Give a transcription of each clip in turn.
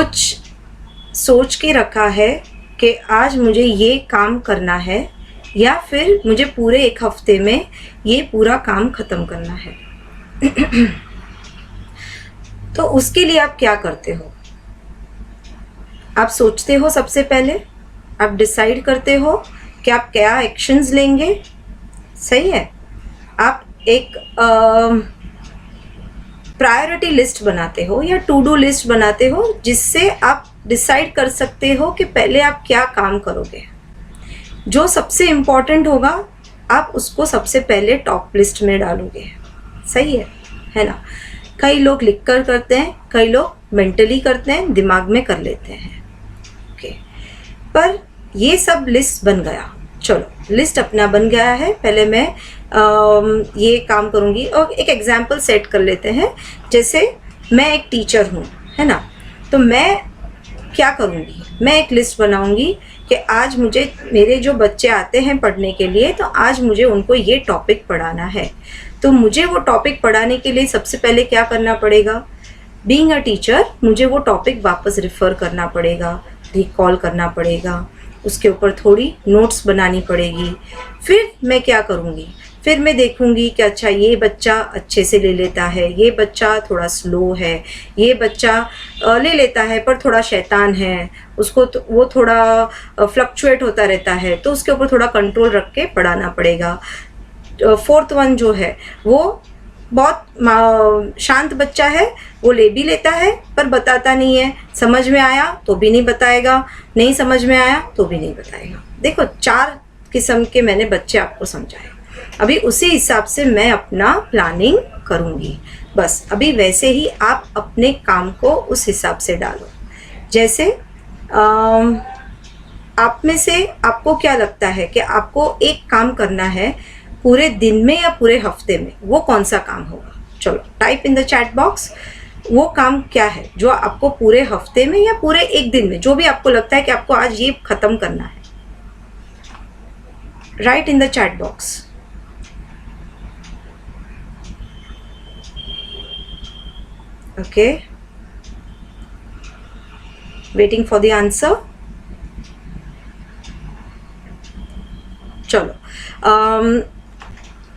कुछ सोच के रखा है कि आज मुझे ये काम करना है या फिर मुझे पूरे एक हफ्ते में ये पूरा काम ख़त्म करना है। तो उसके लिए आप क्या करते हो? आप सोचते हो, सबसे पहले आप डिसाइड करते हो कि आप क्या एक्शंस लेंगे, सही है। आप एक प्रायोरिटी लिस्ट बनाते हो या टू डू लिस्ट बनाते हो, जिससे आप डिसाइड कर सकते हो कि पहले आप क्या काम करोगे। जो सबसे इम्पॉर्टेंट होगा आप उसको सबसे पहले टॉप लिस्ट में डालोगे, सही है ना। कई लोग लिख कर करते हैं, कई लोग मेंटली करते हैं, दिमाग में कर लेते हैं, ओके। पर ये सब लिस्ट बन गया, चलो लिस्ट अपना बन गया है। पहले मैं ये काम करूँगी और एक एग्जाम्पल सेट कर लेते हैं। जैसे मैं एक टीचर हूँ, है ना, तो मैं क्या करूँगी, मैं एक लिस्ट बनाऊँगी कि आज मुझे, मेरे जो बच्चे आते हैं पढ़ने के लिए, तो आज मुझे उनको ये टॉपिक पढ़ाना है। तो मुझे वो टॉपिक पढ़ाने के लिए सबसे पहले क्या करना पड़ेगा? बीइंग अ टीचर मुझे वो टॉपिक वापस रिफ़र करना पड़ेगा, रिकॉल करना पड़ेगा, उसके ऊपर थोड़ी नोट्स बनानी पड़ेगी। फिर मैं क्या करूँगी? फिर मैं देखूँगी कि अच्छा ये बच्चा अच्छे से ले लेता है, ये बच्चा थोड़ा स्लो है, ये बच्चा ले लेता है पर थोड़ा शैतान है, उसको तो वो थोड़ा फ्लक्चुएट होता रहता है, तो उसके ऊपर थोड़ा कंट्रोल रख के पढ़ाना पड़ेगा। फोर्थ वन जो है वो बहुत शांत बच्चा है, वो ले भी लेता है पर बताता नहीं है, समझ में आया तो भी नहीं बताएगा, नहीं समझ में आया तो भी नहीं बताएगा। देखो 4 किस्म के मैंने बच्चे आपको समझाए। अभी उसी हिसाब से मैं अपना प्लानिंग करूँगी। बस अभी वैसे ही आप अपने काम को उस हिसाब से डालो। जैसे आप में से आपको क्या लगता है कि आपको एक काम करना है पूरे दिन में या पूरे हफ्ते में, वो कौन सा काम होगा? चलो type in the chat box वो काम क्या है जो आपको पूरे हफ्ते में या पूरे एक दिन में, जो भी आपको लगता है कि आपको आज ये खत्म करना है। Right in the chat box. Okay, waiting for the answer. चलो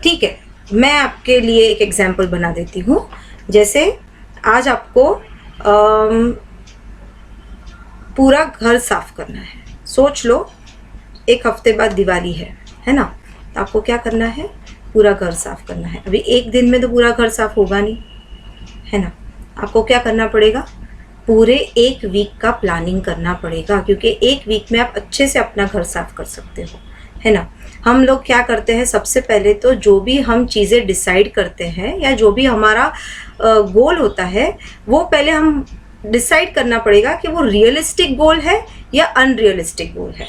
ठीक है, मैं आपके लिए एक एग्जाम्पल बना देती हूँ। जैसे आज आपको पूरा घर साफ करना है। सोच लो एक हफ्ते बाद दिवाली है ना, तो आपको क्या करना है? पूरा घर साफ करना है। अभी एक दिन में तो पूरा घर साफ होगा नहीं, है ना। आपको क्या करना पड़ेगा? पूरे एक वीक का प्लानिंग करना पड़ेगा, क्योंकि एक वीक में आप अच्छे से अपना घर साफ कर सकते हो, है ना। हम लोग क्या करते हैं, सबसे पहले तो जो भी हम चीज़ें डिसाइड करते हैं या जो भी हमारा गोल होता है, वो पहले हम डिसाइड करना पड़ेगा कि वो रियलिस्टिक गोल है या अनरियलिस्टिक गोल है।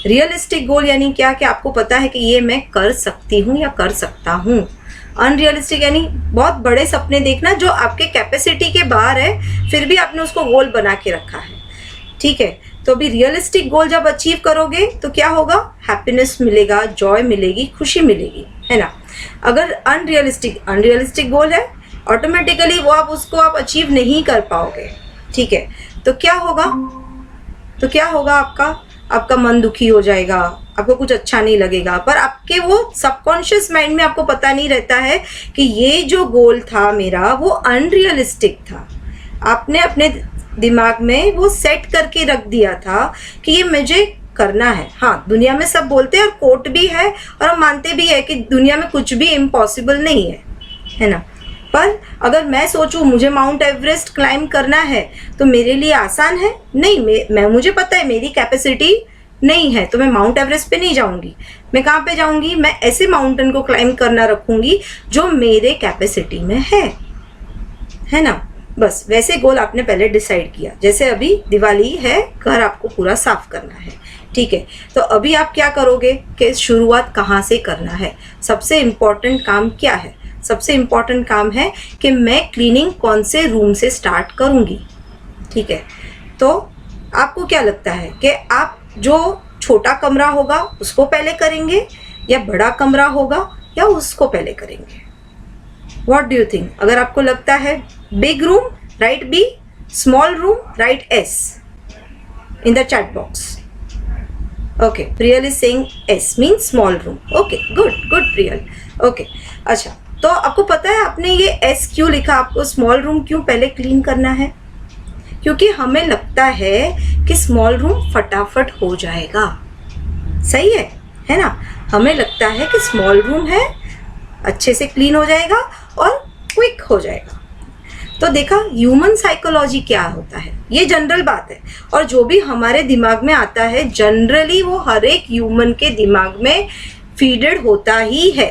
रियलिस्टिक गोल यानी क्या, कि आपको पता है कि ये मैं कर सकती हूँ या कर सकता हूँ। अनरियलिस्टिक यानी बहुत बड़े सपने देखना जो आपके कैपेसिटी के बाहर है, फिर भी आपने उसको गोल बना के रखा है, ठीक है। तो अभी रियलिस्टिक गोल जब अचीव करोगे तो क्या होगा? हैप्पीनेस मिलेगा, जॉय मिलेगी, खुशी मिलेगी, है ना। अगर अनरियलिस्टिक गोल है, ऑटोमेटिकली वो आप अचीव नहीं कर पाओगे, ठीक है। तो क्या होगा आपका मन दुखी हो जाएगा, आपको कुछ अच्छा नहीं लगेगा। पर आपके वो सबकॉन्शियस माइंड में आपको पता नहीं रहता है कि ये जो गोल था मेरा वो अनरियलिस्टिक था। आपने अपने दिमाग में वो सेट करके रख दिया था कि ये मुझे करना है। हाँ, दुनिया में सब बोलते हैं और कोट भी है और हम मानते भी है कि दुनिया में कुछ भी इम्पॉसिबल नहीं है ना। पर अगर मैं सोचूं मुझे माउंट एवरेस्ट क्लाइंब करना है तो मेरे लिए आसान है? नहीं, मुझे पता है मेरी कैपेसिटी नहीं है, तो मैं माउंट एवरेस्ट पे नहीं जाऊंगी। मैं कहाँ पे जाऊंगी? मैं ऐसे माउंटेन को क्लाइंब करना रखूंगी जो मेरे कैपेसिटी में है ना। बस वैसे गोल आपने पहले डिसाइड किया। जैसे अभी दिवाली है, घर आपको पूरा साफ करना है, ठीक है। तो अभी आप क्या करोगे कि शुरुआत कहाँ से करना है? सबसे इम्पॉर्टेंट काम क्या है? सबसे इम्पॉर्टेंट काम है कि मैं क्लीनिंग कौन से रूम से स्टार्ट करूँगी, ठीक है। तो आपको क्या लगता है कि आप जो छोटा कमरा होगा उसको पहले करेंगे या बड़ा कमरा होगा या उसको पहले करेंगे? What do you think? अगर आपको लगता है big room, write B, Small room, write S in the chat box. Okay, Priyal is saying S means small room. Okay, good Priyal. Okay, अच्छा, तो आपको पता है आपने ये S क्यों लिखा, आपको स्मॉल रूम क्यों पहले क्लीन करना है? क्योंकि हमें लगता है कि स्मॉल रूम फटाफट हो जाएगा, सही है ना? हमें लगता है कि स्मॉल रूम है, अच्छे से क्लीन हो जाएगा और क्विक हो जाएगा। तो देखा ह्यूमन साइकोलॉजी क्या होता है, ये जनरल बात है, और जो भी हमारे दिमाग में आता है जनरली वो हर एक ह्यूमन के दिमाग में फीडेड होता ही है।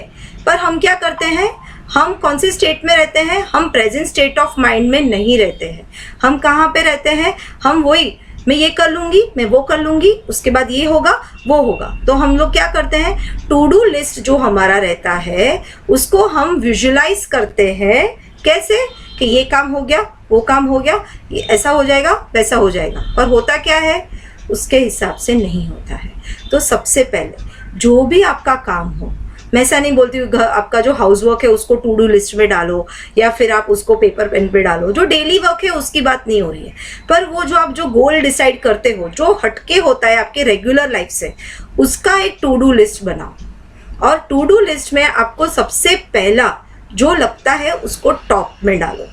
पर हम क्या करते हैं, हम कौन सी स्टेट में रहते हैं? हम प्रेजेंट स्टेट ऑफ माइंड में नहीं रहते हैं। हम कहाँ पे रहते हैं? हम वही, मैं ये कर लूँगी, मैं वो कर लूँगी, उसके बाद ये होगा वो होगा। तो हम लोग क्या करते हैं, टू डू लिस्ट जो हमारा रहता है उसको हम विजुलाइज करते हैं। कैसे? कि ये काम हो गया, वो काम हो गया, ये ऐसा हो जाएगा, वैसा हो जाएगा। पर होता क्या है, उसके हिसाब से नहीं होता है। तो सबसे पहले जो भी आपका काम हो, मैं ऐसा नहीं बोलती हूँ आपका जो हाउस वर्क है उसको टू डू लिस्ट में डालो या फिर आप उसको पेपर पेन पे डालो, जो डेली वर्क है उसकी बात नहीं हो रही है। पर वो जो आप जो गोल डिसाइड करते हो, जो हटके होता है आपके रेगुलर लाइफ से, उसका एक टू डू लिस्ट बनाओ। और टू डू लिस्ट में आपको सबसे पहला जो लगता है उसको टॉप में डालो,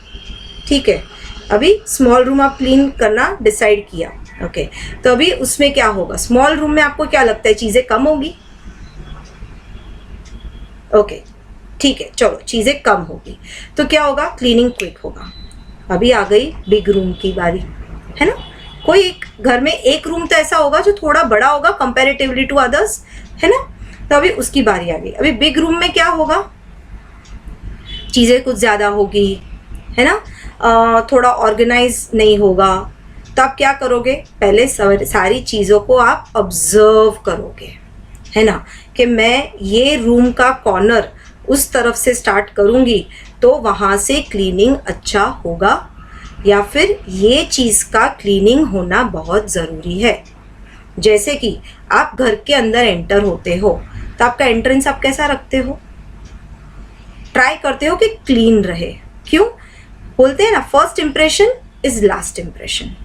ठीक है? अभी स्मॉल रूम आप क्लीन करना डिसाइड किया, ओके, तो अभी उसमें क्या होगा, स्मॉल रूम में आपको क्या लगता है, चीज़ें कम होगी? ओके, ठीक है, चलो चीज़ें कम होगी तो क्या होगा, क्लीनिंग क्विक होगा। अभी आ गई बिग रूम की बारी, है ना? कोई एक घर में एक रूम तो ऐसा होगा जो थोड़ा बड़ा होगा कंपैरेटिवली टू अदर्स, है ना? तो अभी उसकी बारी आ गई। अभी बिग रूम में क्या होगा, चीज़ें कुछ ज़्यादा होगी, है ना? थोड़ा ऑर्गेनाइज नहीं होगा। तो आप क्या करोगे, पहले सारी चीज़ों को आप ऑब्जर्व करोगे, है ना? कि मैं ये रूम का कॉर्नर उस तरफ से स्टार्ट करूँगी तो वहाँ से क्लीनिंग अच्छा होगा, या फिर ये चीज़ का क्लीनिंग होना बहुत ज़रूरी है। जैसे कि आप घर के अंदर एंटर होते हो तो आपका एंट्रेंस आप कैसा रखते हो, ट्राई करते हो कि क्लीन रहे। क्यों बोलते हैं ना, first impression is last impression,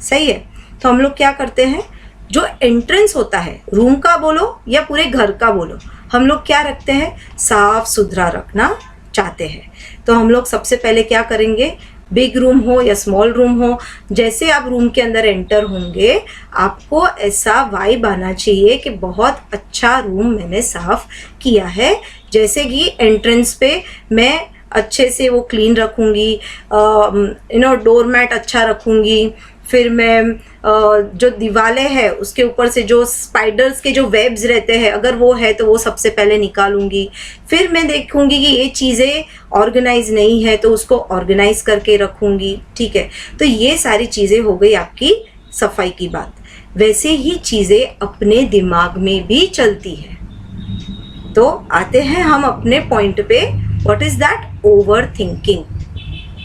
सही है? तो हम लोग क्या करते हैं, जो एंट्रेंस होता है रूम का बोलो या पूरे घर का बोलो, हम लोग क्या रखते हैं, साफ सुथरा रखना चाहते हैं। तो हम लोग सबसे पहले क्या करेंगे, बिग रूम हो या स्मॉल रूम हो, जैसे आप रूम के अंदर एंटर होंगे आपको ऐसा वाइब आना चाहिए कि बहुत अच्छा रूम मैंने साफ किया है। जैसे कि एंट्रेंस पे मैं अच्छे से वो क्लीन रखूँगी, डोर मैट अच्छा रखूँगी, फिर मैं जो दीवारें हैं उसके ऊपर से जो स्पाइडर्स के जो वेब्स रहते हैं अगर वो है तो वो सबसे पहले निकालूंगी। फिर मैं देखूंगी कि ये चीज़ें ऑर्गेनाइज नहीं है तो उसको ऑर्गेनाइज करके रखूंगी, ठीक है? तो ये सारी चीज़ें हो गई आपकी सफाई की बात। वैसे ही चीज़ें अपने दिमाग में भी चलती है। तो आते हैं हम अपने पॉइंट पे, what is that, over thinking,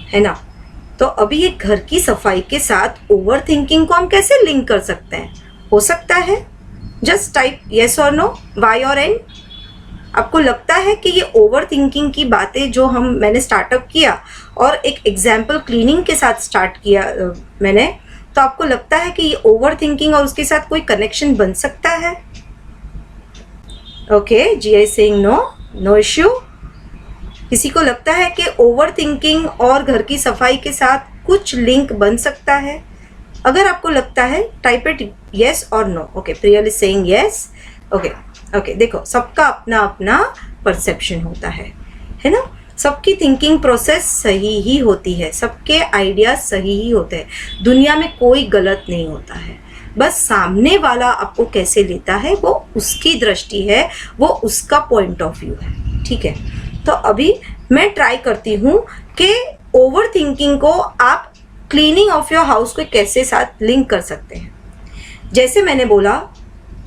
है ना? तो अभी ये घर की सफाई के साथ ओवर थिंकिंग को हम कैसे लिंक कर सकते हैं? हो सकता है जस्ट टाइप येस और नो, वाई और एन। आपको लगता है कि ये ओवर थिंकिंग की बातें जो मैंने स्टार्टअप किया और एक एग्जाम्पल क्लीनिंग के साथ स्टार्ट किया मैंने, तो आपको लगता है कि ये ओवर थिंकिंग और उसके साथ कोई कनेक्शन बन सकता है? ओके, जी I saying no, no issue. किसी को लगता है कि ओवर थिंकिंग और घर की सफाई के साथ कुछ लिंक बन सकता है? अगर आपको लगता है टाइप इट येस और no. Okay, Priyal is saying yes. Okay okay, देखो सबका अपना अपना परसेप्शन होता है ना? सबकी थिंकिंग प्रोसेस सही ही होती है, सबके आइडियाज सही ही होते हैं, दुनिया में कोई गलत नहीं होता है। बस सामने वाला आपको कैसे लेता है वो उसकी दृष्टि है, वो उसका पॉइंट ऑफ व्यू है, ठीक है? तो अभी मैं ट्राई करती हूँ कि ओवर थिंकिंग को आप क्लीनिंग ऑफ योर हाउस को कैसे साथ लिंक कर सकते हैं। जैसे मैंने बोला,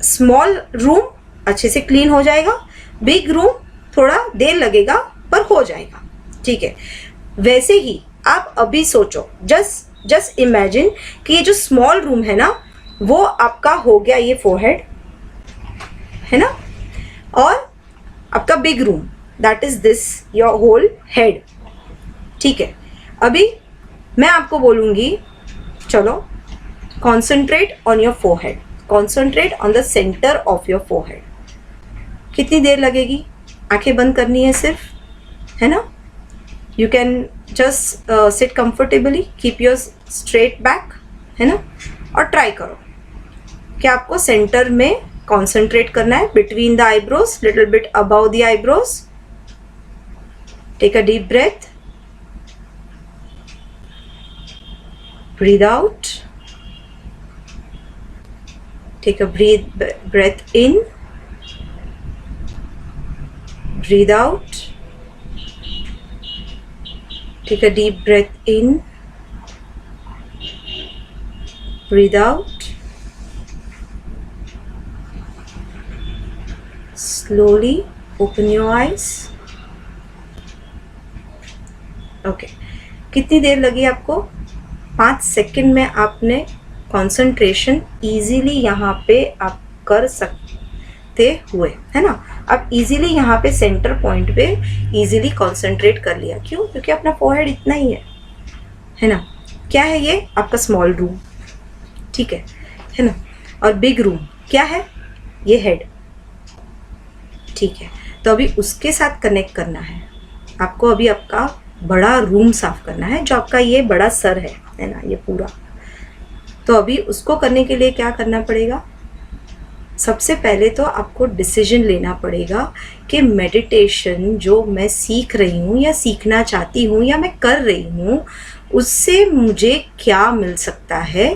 स्मॉल रूम अच्छे से क्लीन हो जाएगा, बिग रूम थोड़ा देर लगेगा पर हो जाएगा, ठीक है? वैसे ही आप अभी सोचो, जस्ट इमेजिन कि ये जो स्मॉल रूम है ना वो आपका हो गया ये फोरहेड, है ना? और आपका big room that is this your whole head, ठीक है? अभी मैं आपको बोलूँगी चलो, concentrate on your forehead, concentrate on the centre of your forehead. कितनी देर लगेगी? आंखें बंद करनी है सिर्फ, है ना? You can just sit comfortably, keep your straight back, है ना? और ट्राई करो कि आपको सेंटर में कॉन्सेंट्रेट करना है, between the eyebrows, little bit above the eyebrows. Take a deep breath, breathe out, take a breath in, breathe out, take a deep breath in, breathe out, slowly open your eyes. Okay, कितनी देर लगी आपको? 5 second में आपने concentration easily यहाँ पे आप कर सकते हुए, है ना? आप इजीली यहाँ पे सेंटर पॉइंट पे इजीली कंसंट्रेट कर लिया। क्यों? क्योंकि अपना फोरहेड इतना ही है ना? क्या है ये? आपका स्मॉल रूम, ठीक है ना? और बिग रूम क्या है? ये हेड, ठीक है? तो अभी उसके साथ कनेक्ट करना है आपको। अभी आपका बड़ा रूम साफ करना है, जो आपका ये बड़ा सर है ना, ये पूरा। तो अभी उसको करने के लिए क्या करना पड़ेगा? सबसे पहले तो आपको डिसीजन लेना पड़ेगा कि मेडिटेशन जो मैं सीख रही हूँ या सीखना चाहती हूँ या मैं कर रही हूँ, उससे मुझे क्या मिल सकता है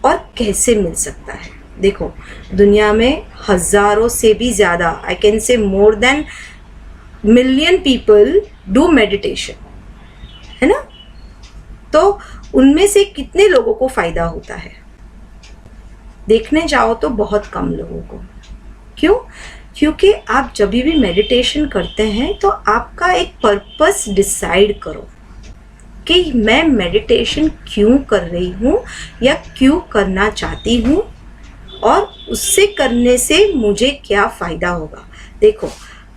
और कैसे मिल सकता है। देखो, दुनिया में हज़ारों से भी ज़्यादा, I can say more than million people do meditation, है ना? तो उनमें से कितने लोगों को फ़ायदा होता है? देखने जाओ तो बहुत कम लोगों को। क्यों? क्योंकि आप जब भी मेडिटेशन करते हैं तो आपका एक पर्पस डिसाइड करो कि मैं मेडिटेशन क्यों कर रही हूँ या क्यों करना चाहती हूँ, और उससे करने से मुझे क्या फ़ायदा होगा। देखो,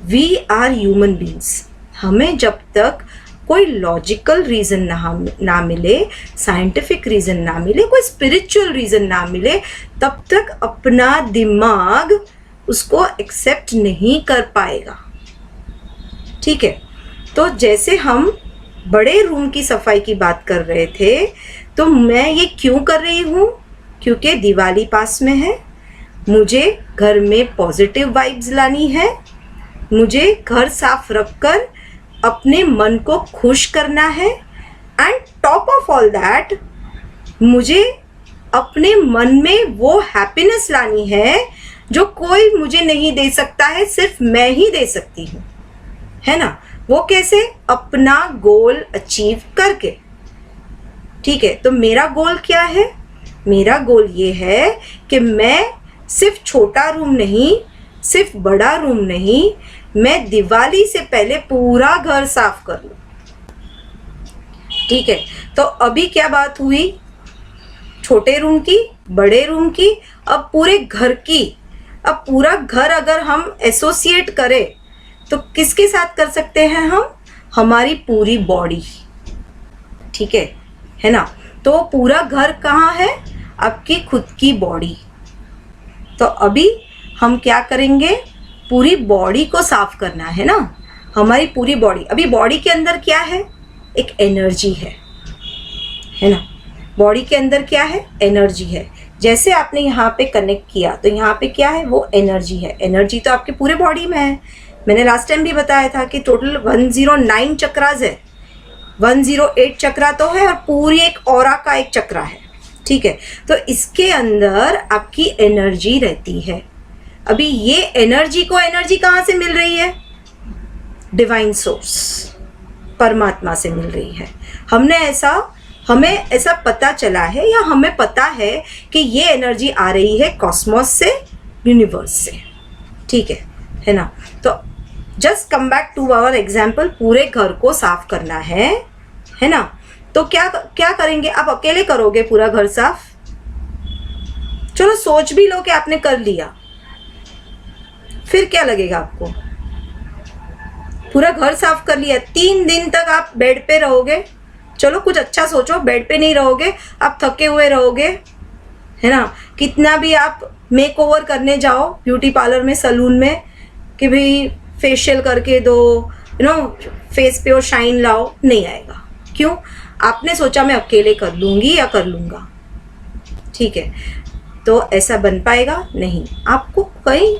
वी आर ह्यूमन बींग्स। हमें जब तक कोई लॉजिकल रीज़न ना मिले, साइंटिफिक रीज़न ना मिले, कोई स्पिरिचुअल रीज़न ना मिले, तब तक अपना दिमाग उसको एक्सेप्ट नहीं कर पाएगा, ठीक है? तो जैसे हम बड़े रूम की सफाई की बात कर रहे थे, तो मैं ये क्यों कर रही हूँ? क्योंकि दिवाली पास में है, मुझे घर में पॉजिटिव वाइब्स लानी है, मुझे घर साफ रखकर अपने मन को खुश करना है, and top of all that मुझे अपने मन में वो हैप्पीनेस लानी है जो कोई मुझे नहीं दे सकता है, सिर्फ मैं ही दे सकती हूँ, है ना? वो कैसे? अपना गोल अचीव करके, ठीक है? तो मेरा गोल क्या है? मेरा गोल ये है कि मैं सिर्फ छोटा रूम नहीं, सिर्फ बड़ा रूम नहीं, मैं दिवाली से पहले पूरा घर साफ कर लूं, ठीक है? तो अभी क्या बात हुई? छोटे रूम की, बड़े रूम की, अब पूरे घर की। अब पूरा घर अगर हम एसोसिएट करें तो किसके साथ कर सकते हैं हम? हमारी पूरी बॉडी, ठीक है ना? तो पूरा घर कहाँ है? आपकी खुद की बॉडी। तो अभी हम क्या करेंगे? पूरी बॉडी को साफ करना है ना, हमारी पूरी बॉडी। अभी बॉडी के अंदर क्या है? एक एनर्जी है ना? बॉडी के अंदर क्या है? एनर्जी है। जैसे आपने यहाँ पे कनेक्ट किया तो यहाँ पे क्या है? वो एनर्जी है। एनर्जी तो आपके पूरे बॉडी में है। मैंने लास्ट टाइम भी बताया था कि टोटल 109 चक्रास है, 108 चक्रा तो है और पूरी एक ऑरा का एक चक्रा है, ठीक है? तो इसके अंदर आपकी एनर्जी रहती है। अभी ये एनर्जी को एनर्जी कहाँ से मिल रही है? डिवाइन सोर्स, परमात्मा से मिल रही है। हमें ऐसा पता चला है या हमें पता है कि ये एनर्जी आ रही है कॉस्मोस से, यूनिवर्स से, ठीक है ना? तो just come back to our example, पूरे घर को साफ करना है ना? तो क्या करेंगे? आप अकेले करोगे पूरा घर साफ? चलो सोच भी लो कि आपने कर लिया, फिर क्या लगेगा आपको? पूरा घर साफ कर लिया, 3 दिन तक आप बेड पे रहोगे, चलो कुछ अच्छा सोचो, बेड पे नहीं रहोगे, आप थके हुए रहोगे, है ना। कितना भी आप मेक ओवर करने जाओ ब्यूटी पार्लर में, सलून में, कि भाई फेशियल करके दो, यू नो, फेस पे और शाइन लाओ, नहीं आएगा। क्यों? आपने सोचा मैं अकेले कर लूंगी या कर लूंगा, ठीक है, तो ऐसा बन पाएगा नहीं। आपको कई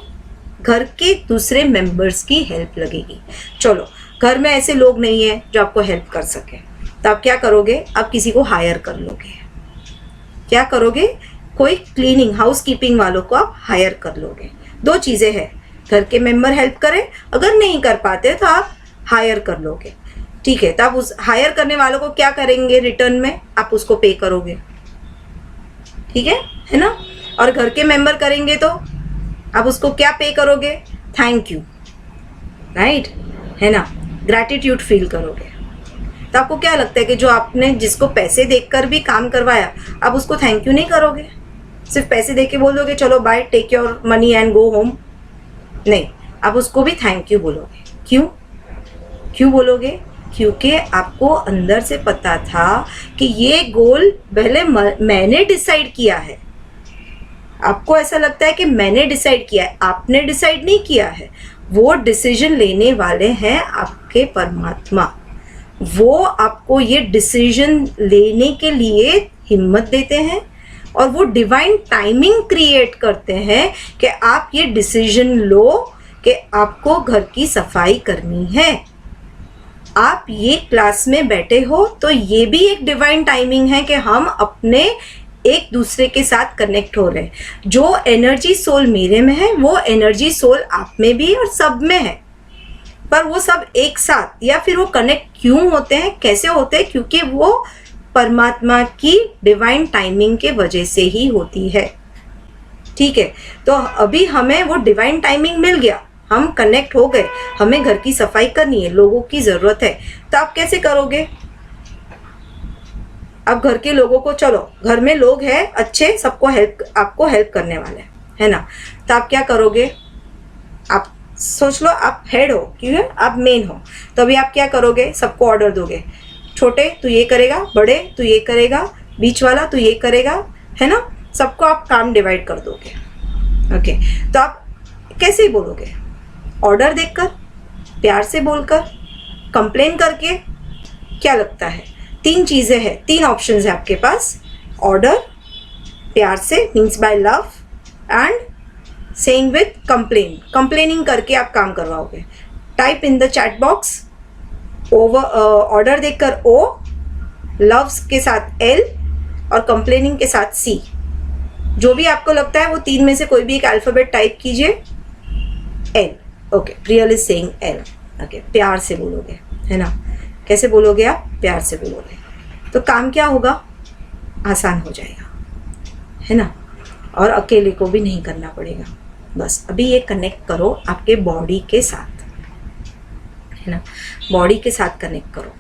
घर के दूसरे मेंबर्स की हेल्प लगेगी। चलो घर में ऐसे लोग नहीं है जो आपको हेल्प कर सके, तो आप क्या करोगे? आप किसी को हायर कर लोगे। क्या करोगे? कोई क्लीनिंग हाउस कीपिंग वालों को आप हायर कर लोगे। दो चीज़ें हैं, घर के मेंबर हेल्प करें, अगर नहीं कर पाते तो आप हायर कर लोगे, ठीक है। तो आप उस हायर करने वालों को क्या करेंगे? रिटर्न में आप उसको पे करोगे, ठीक है ना। और घर के मेंबर करेंगे तो आप उसको क्या पे करोगे? थैंक यू, राइट, है ना, ग्रैटिट्यूड फील करोगे। तो आपको क्या लगता है कि जो आपने जिसको पैसे देकर भी काम करवाया, आप उसको थैंक यू नहीं करोगे? सिर्फ पैसे देके बोल दोगे चलो bye, take your money and go home? नहीं, आप उसको भी थैंक यू बोलोगे। क्यों बोलोगे? क्योंकि आपको अंदर से पता था कि ये गोल पहले मैंने डिसाइड किया है। आपको ऐसा लगता है कि मैंने डिसाइड किया है, आपने डिसाइड नहीं किया है। वो डिसीजन लेने वाले हैं आपके परमात्मा। वो आपको ये डिसीजन लेने के लिए हिम्मत देते हैं और वो डिवाइन टाइमिंग क्रिएट करते हैं कि आप ये डिसीजन लो कि आपको घर की सफाई करनी है। आप ये क्लास में बैठे हो तो ये भी एक डिवाइन टाइमिंग है कि हम अपने एक दूसरे के साथ कनेक्ट हो रहे हैं। जो एनर्जी सोल मेरे में है वो एनर्जी सोल आप में भी और सब में है, पर वो सब एक साथ, या फिर वो कनेक्ट क्यों होते हैं, कैसे होते हैं? क्योंकि वो परमात्मा की डिवाइन टाइमिंग के वजह से ही होती है, ठीक है। तो अभी हमें वो डिवाइन टाइमिंग मिल गया, हम कनेक्ट हो गए, हमें घर की सफाई करनी है, लोगों की ज़रूरत है। तो आप कैसे करोगे? अब घर के लोगों को, चलो घर में लोग हैं अच्छे, सबको आपको हेल्प करने वाले हैं, है ना। तो आप क्या करोगे? आप सोच लो आप हेड हो, क्यों है, आप मेन हो, तो अभी आप क्या करोगे? सबको ऑर्डर दोगे, छोटे तू ये करेगा, बड़े तू ये करेगा, बीच वाला तू ये करेगा, है ना। सबको आप काम डिवाइड कर दोगे, ओके। तो आप कैसे बोलोगे? ऑर्डर देकर, प्यार से बोलकर, कंप्लेन करके? क्या लगता है? तीन चीज़ें हैं, तीन ऑप्शंस है आपके पास। ऑर्डर, प्यार से means by love, and saying with complaining करके आप काम करवाओगे। Type in the chat box over, order देकर ओ, लव्स के साथ एल और कंप्लेनिंग के साथ सी। जो भी आपको लगता है वो तीन में से कोई भी एक अल्फाबेट टाइप कीजिए। L, okay, Priyal is saying L, okay. प्यार से बोलोगे, है ना। कैसे बोलोगे आप? प्यार से बोलोगे तो काम क्या होगा? आसान हो जाएगा, है ना, और अकेले को भी नहीं करना पड़ेगा। बस अभी ये कनेक्ट करो आपके बॉडी के साथ, है ना, बॉडी के साथ कनेक्ट करो।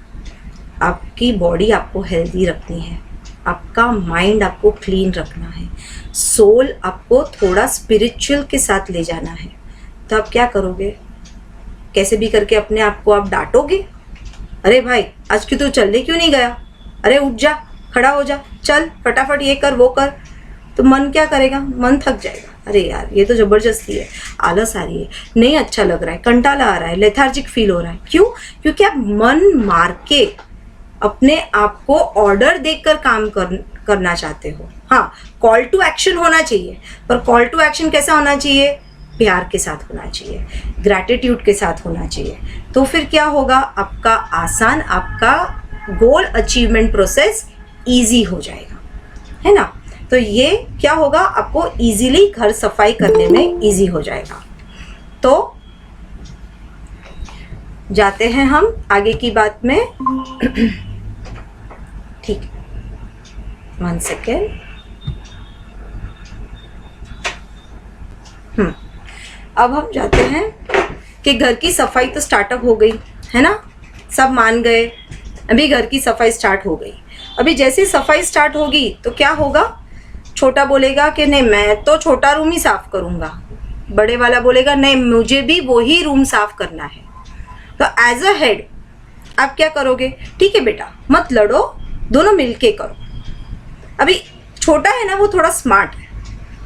आपकी बॉडी आपको हेल्दी रखनी है, आपका माइंड आपको क्लीन रखना है, सोल आपको थोड़ा स्पिरिचुअल के साथ ले जाना है। तो आप क्या करोगे? कैसे भी करके अपने आप को आप डांटोगे, अरे भाई आज की तू चलने क्यों नहीं गया, अरे उठ जा, खड़ा हो जा, चल फटाफट ये कर वो कर। तो मन क्या करेगा? मन थक जाएगा, अरे यार ये तो जबरदस्ती है, आलस आ रही है, नहीं अच्छा लग रहा है, कंटाला आ रहा है, लेथार्जिक फील हो रहा है। क्यों? क्योंकि आप मन मार के अपने आप को ऑर्डर देकर काम करना चाहते हो। हाँ, कॉल टू एक्शन होना चाहिए, पर कॉल टू एक्शन कैसा होना चाहिए? प्यार के साथ होना चाहिए, ग्रैटिट्यूड के साथ होना चाहिए। तो फिर क्या होगा? आपका आसान, आपका गोल अचीवमेंट प्रोसेस इजी हो जाएगा, है ना। तो ये क्या होगा? आपको इजीली घर सफाई करने में इजी हो जाएगा। तो जाते हैं हम आगे की बात में। ठीक है, 1 सेकेंड। अब हम जाते हैं कि घर की सफाई तो स्टार्टअप हो गई, है ना, सब मान गए, अभी घर की सफाई स्टार्ट हो गई। अभी जैसे सफाई स्टार्ट होगी तो क्या होगा? छोटा बोलेगा कि नहीं मैं तो छोटा रूम ही साफ करूंगा, बड़े वाला बोलेगा नहीं मुझे भी वही रूम साफ करना है। तो एज अ हेड आप क्या करोगे, ठीक है बेटा मत लड़ो, दोनों मिलके करो। अभी छोटा है ना, वो थोड़ा स्मार्ट है,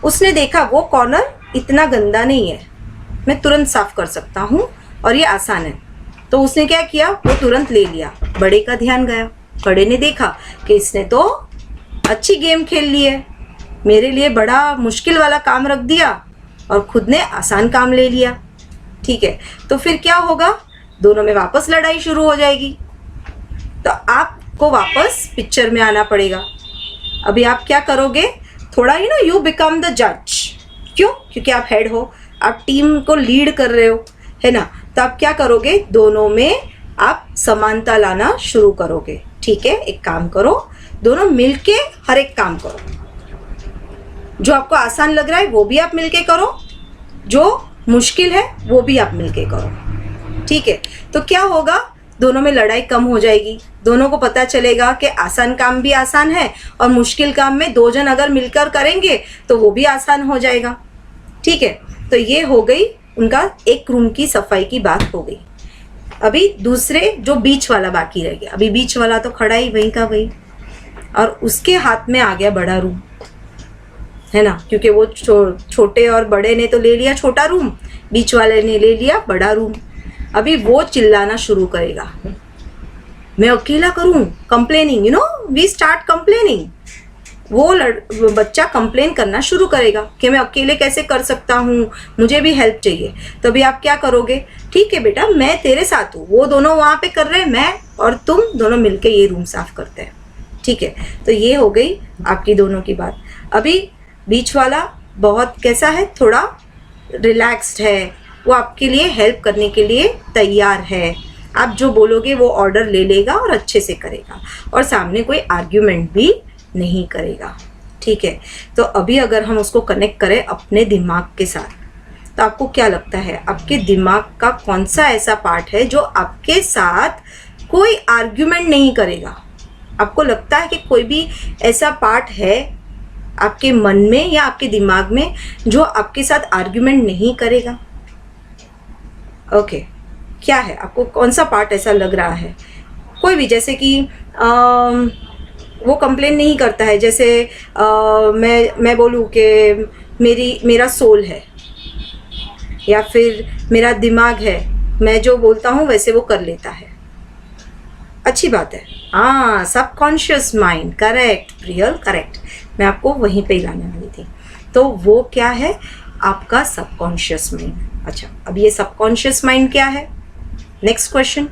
उसने देखा वो कॉर्नर इतना गंदा नहीं है, मैं तुरंत साफ कर सकता हूँ और ये आसान है, तो उसने क्या किया, वो तुरंत ले लिया। बड़े का ध्यान गया, बड़े ने देखा कि इसने तो अच्छी गेम खेल ली है, मेरे लिए बड़ा मुश्किल वाला काम रख दिया और खुद ने आसान काम ले लिया। ठीक है, तो फिर क्या होगा, दोनों में वापस लड़ाई शुरू हो जाएगी। तो आपको वापस पिक्चर में आना पड़ेगा। अभी आप क्या करोगे, थोड़ा ही ना यू बिकम द जज। क्यों, क्योंकि आप हेड हो, आप टीम को लीड कर रहे हो, है ना। तो आप क्या करोगे, दोनों में आप समानता लाना शुरू करोगे। ठीक है, एक काम करो, दोनों मिलके हर एक काम करो। जो आपको आसान लग रहा है वो भी आप मिलके करो, जो मुश्किल है वो भी आप मिलके करो। ठीक है, तो क्या होगा, दोनों में लड़ाई कम हो जाएगी। दोनों को पता चलेगा कि आसान काम भी आसान है और मुश्किल काम में दो जन अगर मिलकर करेंगे तो वो भी आसान हो जाएगा। ठीक है, तो ये हो गई उनका एक रूम की सफाई की बात हो गई। अभी दूसरे जो बीच वाला बाकी रह गया। अभी बीच वाला तो खड़ा ही वहीं का वहीं, और उसके हाथ में आ गया बड़ा रूम, है ना, क्योंकि वो छोटे और बड़े ने तो ले लिया छोटा रूम, बीच वाले ने ले लिया बड़ा रूम। अभी वो चिल्लाना शुरू करेगा, मैं अकेला करूं, complaining, you know we start complaining. वो बच्चा कंप्लेन करना शुरू करेगा कि मैं अकेले कैसे कर सकता हूँ, मुझे भी हेल्प चाहिए। तो अभी आप क्या करोगे, ठीक है बेटा मैं तेरे साथ हूँ, वो दोनों वहाँ पे कर रहे हैं, मैं और तुम दोनों मिलके ये रूम साफ करते हैं। ठीक है, तो ये हो गई आपकी दोनों की बात। अभी बीच वाला बहुत कैसा है, थोड़ा रिलैक्स्ड है, वो आपके लिए हेल्प करने के लिए तैयार है। आप जो बोलोगे वो ऑर्डर ले लेगा और अच्छे से करेगा, और सामने कोई आर्ग्यूमेंट भी नहीं करेगा। ठीक है, तो अभी अगर हम उसको कनेक्ट करें अपने दिमाग के साथ, तो आपको क्या लगता है, आपके दिमाग का कौन सा ऐसा पार्ट है जो आपके साथ कोई आर्ग्यूमेंट नहीं करेगा? आपको लगता है कि कोई भी ऐसा पार्ट है आपके मन में या आपके दिमाग में जो आपके साथ आर्ग्यूमेंट नहीं करेगा? ओके, क्या है, आपको कौन सा पार्ट ऐसा लग रहा है? कोई भी, जैसे कि वो कंप्लेन नहीं करता है, जैसे मैं बोलूँ कि मेरा सोल है, या फिर मेरा दिमाग है, मैं जो बोलता हूँ वैसे वो कर लेता है। अच्छी बात है, हाँ, subconscious mind, correct Priyal, correct, मैं आपको वहीं पे ही लाने वाली थी। तो वो क्या है, आपका सबकॉन्शियस माइंड। अच्छा, अब ये सबकॉन्शियस माइंड क्या है, नेक्स्ट क्वेश्चन।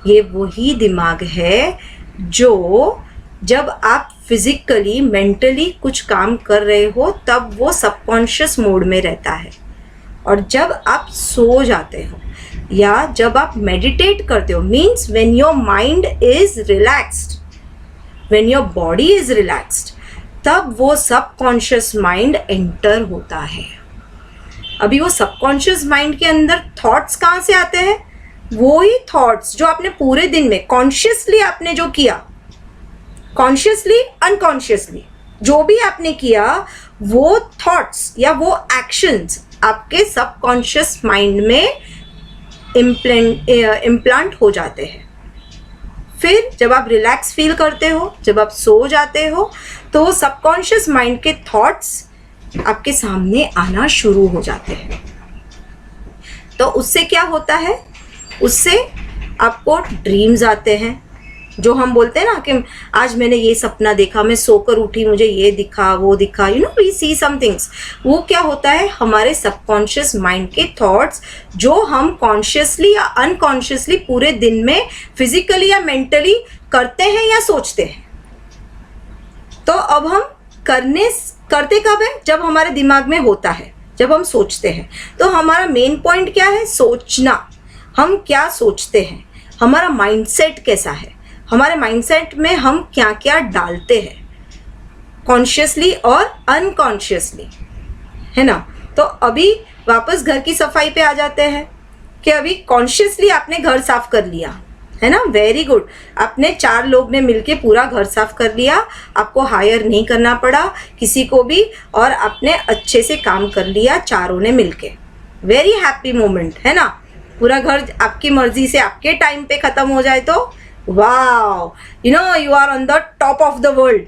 ये वही दिमाग है जो जब आप फिजिकली मेंटली कुछ काम कर रहे हो तब वो सबकॉन्शियस मोड में रहता है, और जब आप सो जाते हो या जब आप मेडिटेट करते हो, means when your mind is relaxed, when your body is relaxed, तब वो सबकॉन्शियस माइंड एंटर होता है। अभी वो सबकॉन्शियस माइंड के अंदर थॉट्स कहाँ से आते हैं? वो ही थॉट्स जो आपने पूरे दिन में कॉन्शियसली आपने जो किया, कॉन्शियसली अनकॉन्शियसली जो भी आपने किया, वो थॉट्स या वो एक्शंस आपके सबकॉन्शियस माइंड में इम्प्लांट हो जाते हैं। फिर जब आप रिलैक्स फील करते हो, जब आप सो जाते हो, तो सबकॉन्शियस माइंड के थॉट्स आपके सामने आना शुरू हो जाते हैं। तो उससे क्या होता है, उससे आपको ड्रीम्स आते हैं, जो हम बोलते हैं ना कि आज मैंने ये सपना देखा, मैं सोकर उठी, मुझे ये दिखा, वो दिखा, you know we see some things. वो क्या होता है, हमारे सबकॉन्शियस माइंड के थॉट्स जो हम कॉन्शियसली या अनकॉन्शियसली पूरे दिन में फिजिकली या मेंटली करते हैं या सोचते हैं। तो अब हम करते कब है, जब हमारे दिमाग में होता है, जब हम सोचते हैं। तो हमारा मेन पॉइंट क्या है, सोचना। हम क्या सोचते हैं, हमारा माइंडसेट कैसा है, हमारे माइंडसेट में हम क्या क्या डालते हैं कॉन्शियसली और अनकॉन्शियसली, है ना। तो अभी वापस घर की सफाई पे आ जाते हैं कि अभी कॉन्शियसली आपने घर साफ कर लिया, है ना, वेरी गुड। आपने 4 लोग ने मिलके पूरा घर साफ कर लिया, आपको हायर नहीं करना पड़ा किसी को भी, और आपने अच्छे से काम कर लिया चारों ने मिलके, वेरी हैप्पी मोमेंट, है ना, पूरा घर आपकी मर्जी से आपके टाइम पे खत्म हो जाए तो wow, you know you are on the top of the world,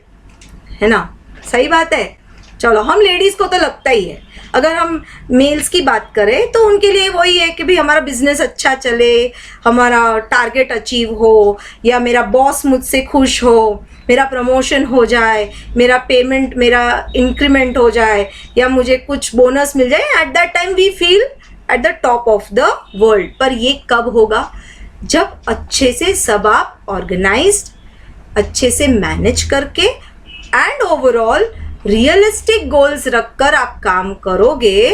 है ना? सही बात है। चलो, हम लेडीज को तो लगता ही है। अगर हम मेल्स की बात करें तो उनके लिए वही है कि भाई हमारा बिजनेस अच्छा चले, हमारा टारगेट अचीव हो, या मेरा बॉस मुझसे खुश हो, मेरा प्रमोशन हो जाए, मेरा पेमेंट, मेरा इंक्रीमेंट हो जाए, या मुझे कुछ बोनस मिल जाए। At that time we feel at the top of the world. पर ये कब होगा? जब अच्छे से सब आप ऑर्गेनाइज्ड, अच्छे से मैनेज करके एंड ओवरऑल रियलिस्टिक गोल्स रखकर आप काम करोगे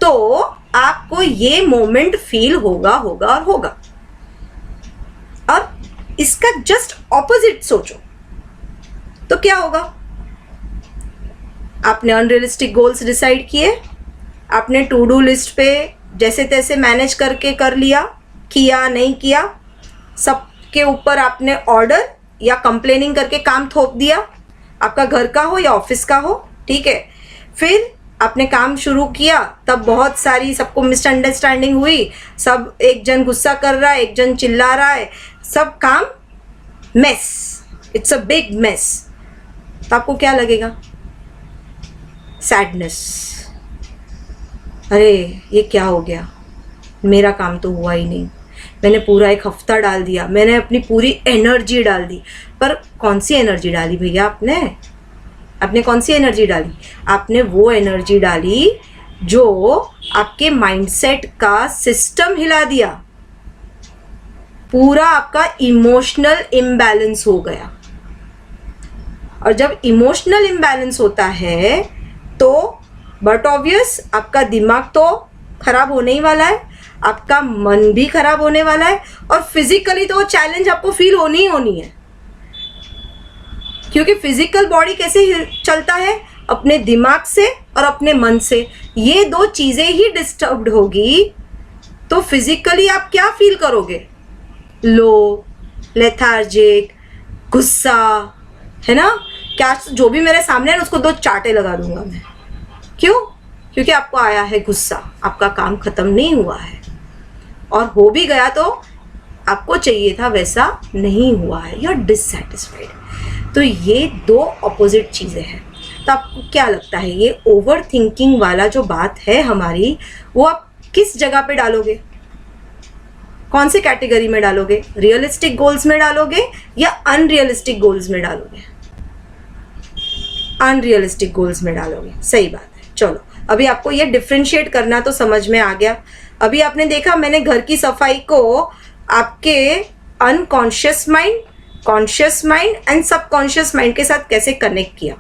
तो आपको ये मोमेंट फील होगा और होगा। अब इसका जस्ट ऑपोजिट सोचो तो क्या होगा? आपने अनरियलिस्टिक गोल्स डिसाइड किए, आपने टू डू लिस्ट पे जैसे तैसे मैनेज करके कर लिया, किया नहीं किया, सबके ऊपर आपने ऑर्डर या कंप्लेनिंग करके काम थोप दिया, आपका घर का हो या ऑफिस का हो, ठीक है। फिर आपने काम शुरू किया, तब बहुत सारी सबको मिसअंडरस्टैंडिंग हुई, सब एक जन गुस्सा कर रहा है, एक जन चिल्ला रहा है, सब काम mess, it's a big mess. तो आपको क्या लगेगा? सैडनेस। अरे ये क्या हो गया, मेरा काम तो हुआ ही नहीं, मैंने पूरा एक हफ्ता डाल दिया, मैंने अपनी पूरी एनर्जी डाल दी। पर कौन सी एनर्जी डाली भैया आपने कौन सी एनर्जी डाली? आपने वो एनर्जी डाली जो आपके माइंडसेट का सिस्टम हिला दिया, पूरा आपका इमोशनल इम्बैलेंस हो गया। और जब इमोशनल इम्बैलेंस होता है तो बट ऑब्वियस आपका दिमाग तो खराब होने ही वाला है, आपका मन भी खराब होने वाला है, और फिजिकली तो चैलेंज आपको फील होनी ही होनी है। क्योंकि फिजिकल बॉडी कैसे चलता है? अपने दिमाग से और अपने मन से। ये दो चीजें ही डिस्टर्ब्ड होगी तो फिजिकली आप क्या फील करोगे? लो, लेथार्जिक, गुस्सा, है ना? क्या जो भी मेरे सामने है उसको 2 चांटे लगा दूंगा मैं। क्यों? क्योंकि आपको आया है गुस्सा, आपका काम खत्म नहीं हुआ है, और हो भी गया तो आपको चाहिए था वैसा नहीं हुआ है, यू आर डिससैटिस्फाइड। तो ये 2 ऑपोजिट चीज़ें हैं। तो आपको क्या लगता है ये ओवर थिंकिंग वाला जो बात है हमारी, वो आप किस जगह पे डालोगे? कौन से कैटेगरी में डालोगे? रियलिस्टिक गोल्स में डालोगे या अनरियलिस्टिक गोल्स में डालोगे? अनरियलिस्टिक गोल्स में डालोगे, सही बात है। चलो, अभी आपको ये डिफ्रेंशिएट करना तो समझ में आ गया। अभी आपने देखा मैंने घर की सफाई को आपके unconscious mind, conscious mind and subconscious mind के साथ कैसे कनेक्ट किया,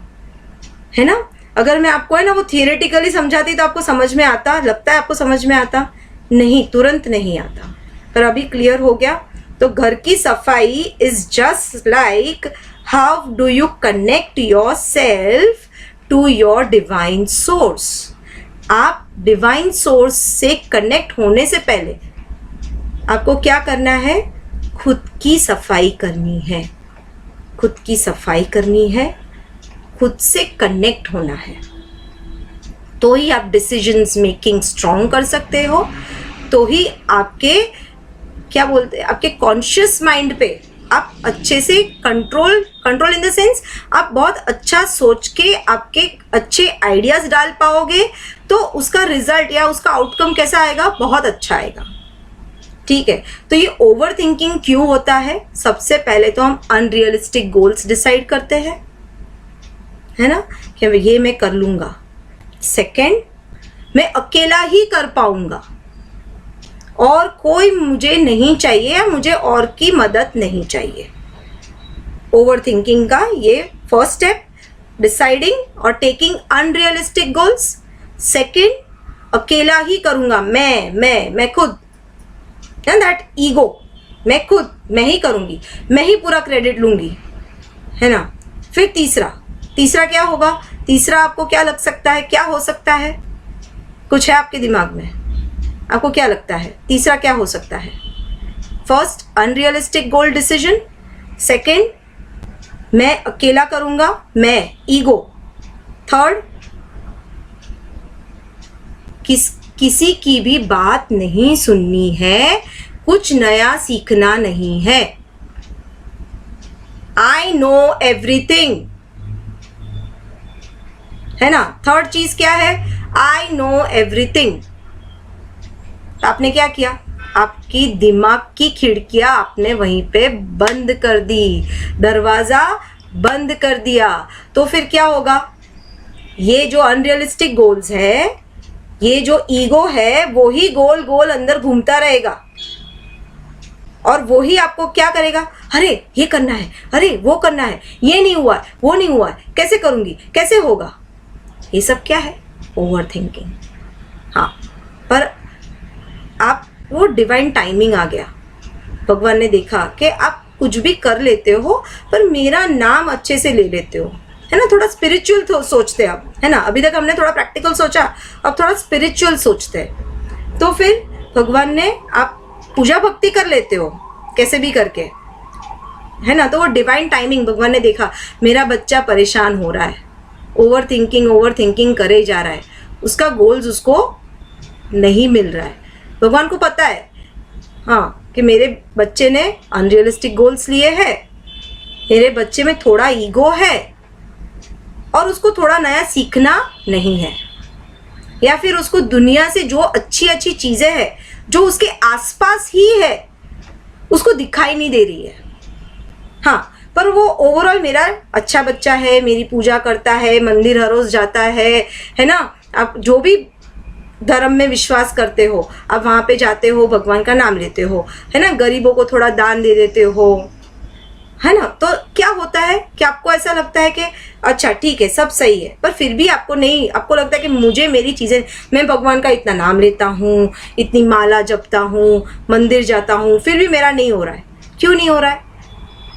है ना? अगर मैं आपको है ना वो थियोरेटिकली समझाती तो आपको समझ में आता? लगता है आपको समझ में आता? नहीं, तुरंत नहीं आता, पर अभी क्लियर हो गया। तो घर की सफाई is just like how do you connect your self to your divine source. आप डिवाइन सोर्स से कनेक्ट होने से पहले आपको क्या करना है? खुद की सफाई करनी है, खुद की सफाई करनी है, खुद से कनेक्ट होना है। तो ही आप डिसीजंस मेकिंग स्ट्रॉन्ग कर सकते हो, तो ही आपके क्या बोलते हैं, आपके कॉन्शियस माइंड पे आप अच्छे से कंट्रोल इन द सेंस आप बहुत अच्छा सोच के आपके अच्छे आइडियाज डाल पाओगे, तो उसका रिजल्ट या उसका आउटकम कैसा आएगा? बहुत अच्छा आएगा, ठीक है। तो ये ओवर थिंकिंग क्यों होता है? सबसे पहले तो हम अनरियलिस्टिक गोल्स डिसाइड करते हैं, है ना, कि ये मैं कर लूंगा। सेकंड, मैं अकेला ही कर पाऊंगा और कोई मुझे नहीं चाहिए या मुझे और की मदद नहीं चाहिए। ओवर थिंकिंग का ये फर्स्ट स्टेप, डिसाइडिंग और टेकिंग अनरियलिस्टिक गोल्स। सेकंड, अकेला ही करूंगा, मैं खुद, एंड दैट ईगो, मैं खुद, मैं ही करूंगी, मैं ही पूरा क्रेडिट लूंगी, है ना। फिर तीसरा क्या होगा? तीसरा आपको क्या लग सकता है, क्या हो सकता है? कुछ है आपके दिमाग में? आपको क्या लगता है तीसरा क्या हो सकता है? First, unrealistic goal decision. Second, मैं अकेला करूंगा, मैं, ईगो। थर्ड, किसी की भी बात नहीं सुननी है, कुछ नया सीखना नहीं है। आई नो एवरीथिंग, है ना। थर्ड चीज क्या है? I know everything. तो आपने क्या किया? आपकी दिमाग की खिड़कियां आपने वहीं पे बंद कर दी, दरवाजा बंद कर दिया। तो फिर क्या होगा? ये जो अनरियलिस्टिक गोल्स है, ये जो ईगो है, वो ही गोल गोल अंदर घूमता रहेगा और वो ही आपको क्या करेगा? अरे ये करना है, अरे वो करना है, ये नहीं हुआ है, वो नहीं हुआ है, कैसे करूंगी, कैसे होगा? ये सब क्या है? Over thinking. हाँ, पर आप वो डिवाइन टाइमिंग आ गया। भगवान ने देखा कि आप कुछ भी कर लेते हो पर मेरा नाम अच्छे से ले लेते हो, है ना। थोड़ा स्पिरिचुअल सोचते अब, है ना। अभी तक हमने थोड़ा प्रैक्टिकल सोचा, अब थोड़ा स्पिरिचुअल सोचते हैं। तो फिर भगवान ने, आप पूजा भक्ति कर लेते हो कैसे भी करके, है ना। तो वो डिवाइन टाइमिंग, भगवान ने देखा मेरा बच्चा परेशान हो रहा है, ओवर थिंकिंग करे जा रहा है, उसका गोल्स उसको नहीं मिल रहा है। भगवान को पता है, हाँ, कि मेरे बच्चे ने अनरियलिस्टिक गोल्स लिए हैं, मेरे बच्चे में थोड़ा ईगो है और उसको थोड़ा नया सीखना नहीं है, या फिर उसको दुनिया से जो अच्छी अच्छी चीजें हैं जो उसके आसपास ही है उसको दिखाई नहीं दे रही है। हाँ, पर वो ओवरऑल मेरा अच्छा बच्चा है, मेरी पूजा करता है, मंदिर हर रोज जाता है ना। आप जो भी धर्म में विश्वास करते हो, आप वहां पे जाते हो, भगवान का नाम लेते हो, है ना, गरीबों को थोड़ा दान दे देते हो, है ना। तो क्या होता है कि आपको ऐसा लगता है कि अच्छा ठीक है, सब सही है, पर फिर भी आपको नहीं, आपको लगता है कि मुझे मेरी चीजें, मैं भगवान का इतना नाम लेता हूँ, इतनी माला जपता हूँ, मंदिर जाता हूँ, फिर भी मेरा नहीं हो रहा है। क्यों नहीं हो रहा है?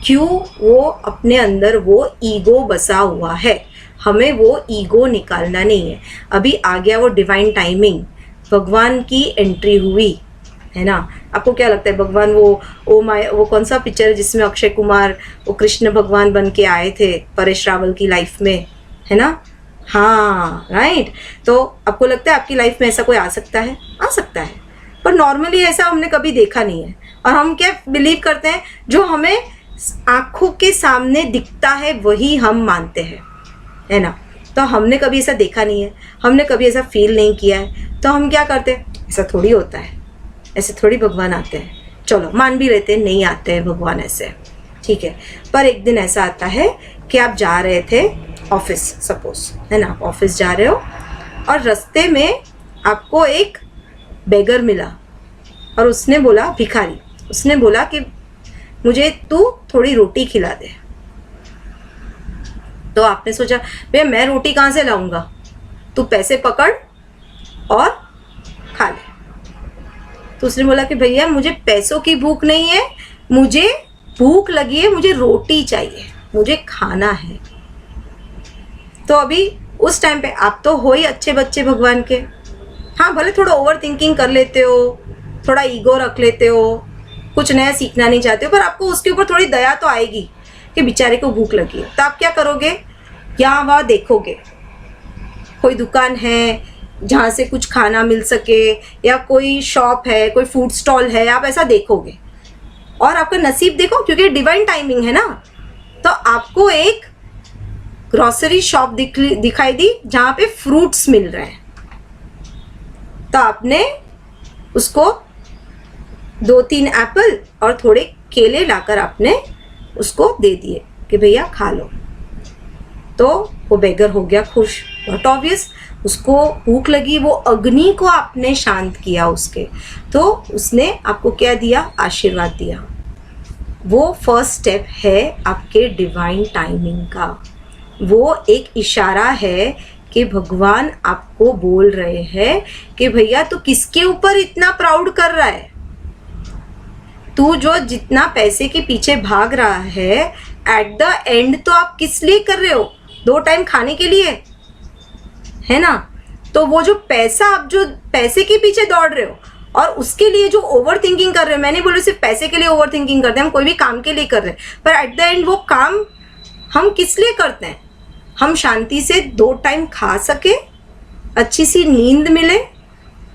क्यों? वो अपने अंदर वो ईगो बसा हुआ है। हमें वो ईगो निकालना नहीं है। अभी आ गया वो डिवाइन टाइमिंग, भगवान की एंट्री हुई, है ना। आपको क्या लगता है भगवान वो कौन सा पिक्चर है जिसमें अक्षय कुमार वो कृष्ण भगवान बन के आए थे परेश रावल की लाइफ में, है ना। हाँ, राइट। तो आपको लगता है आपकी लाइफ में ऐसा कोई आ सकता है? आ सकता है, पर नॉर्मली ऐसा हमने कभी देखा नहीं है। और हम क्या बिलीव करते हैं? जो हमें आंखों के सामने दिखता है वही हम मानते हैं, है ना। तो हमने कभी ऐसा देखा नहीं है, हमने कभी ऐसा फील नहीं किया है, तो हम क्या करते हैं? ऐसा थोड़ी होता है, ऐसे थोड़ी भगवान आते हैं। चलो मान भी लेते हैं नहीं आते हैं भगवान ऐसे, ठीक है। पर एक दिन ऐसा आता है कि आप जा रहे थे ऑफिस, सपोज, है ना, ऑफिस जा रहे हो और रास्ते में आपको एक बेगर मिला और उसने बोला, भिखारी, उसने बोला कि मुझे तू थोड़ी रोटी खिला दे। तो आपने सोचा भैया मैं रोटी कहाँ से लाऊंगा, तू पैसे पकड़ और खा ले। तो उसने बोला कि भैया मुझे पैसों की भूख नहीं है, मुझे भूख लगी है, मुझे रोटी चाहिए, मुझे खाना है। तो अभी उस टाइम पे आप तो हो ही अच्छे बच्चे भगवान के, हाँ, भले थोड़ा ओवर थिंकिंग कर लेते हो, थोड़ा ईगो रख लेते हो, कुछ नया सीखना नहीं चाहते हो, पर आपको उसके ऊपर थोड़ी दया तो आएगी कि बेचारे को भूख लगी है। तो आप क्या करोगे? यहाँ वहाँ देखोगे, कोई दुकान है जहाँ से कुछ खाना मिल सके, या कोई शॉप है, कोई फूड स्टॉल है, आप ऐसा देखोगे और आपका नसीब देखो, क्योंकि डिवाइन टाइमिंग है ना। तो आपको एक ग्रोसरी शॉप दिखाई दी जहाँ पे फ्रूट्स मिल रहे हैं। तो आपने उसको 2-3 एप्पल और थोड़े केले लाकर आपने उसको दे दिए कि भैया खा लो। तो वो बेगर हो गया खुश, बट ऑब्वियस उसको भूख लगी, वो अग्नि को आपने शांत किया उसके, तो उसने आपको क्या दिया? आशीर्वाद दिया। वो फर्स्ट स्टेप है आपके डिवाइन टाइमिंग का। वो एक इशारा है कि भगवान आपको बोल रहे हैं कि भैया तू किसके ऊपर इतना प्राउड कर रहा है, तू जो जितना पैसे के पीछे भाग रहा है, एट द एंड तो आप किस लिए कर रहे हो? 2 टाइम खाने के लिए, है ना। तो वो जो पैसा, आप जो पैसे के पीछे दौड़ रहे हो और उसके लिए जो ओवर थिंकिंग कर रहे हो, मैंने बोला सिर्फ पैसे के लिए ओवर थिंकिंग करते हैं, हम कोई भी काम के लिए कर रहे हैं, पर एट द एंड वो काम हम किस लिए करते हैं? हम शांति से 2 टाइम खा सके, अच्छी सी नींद मिले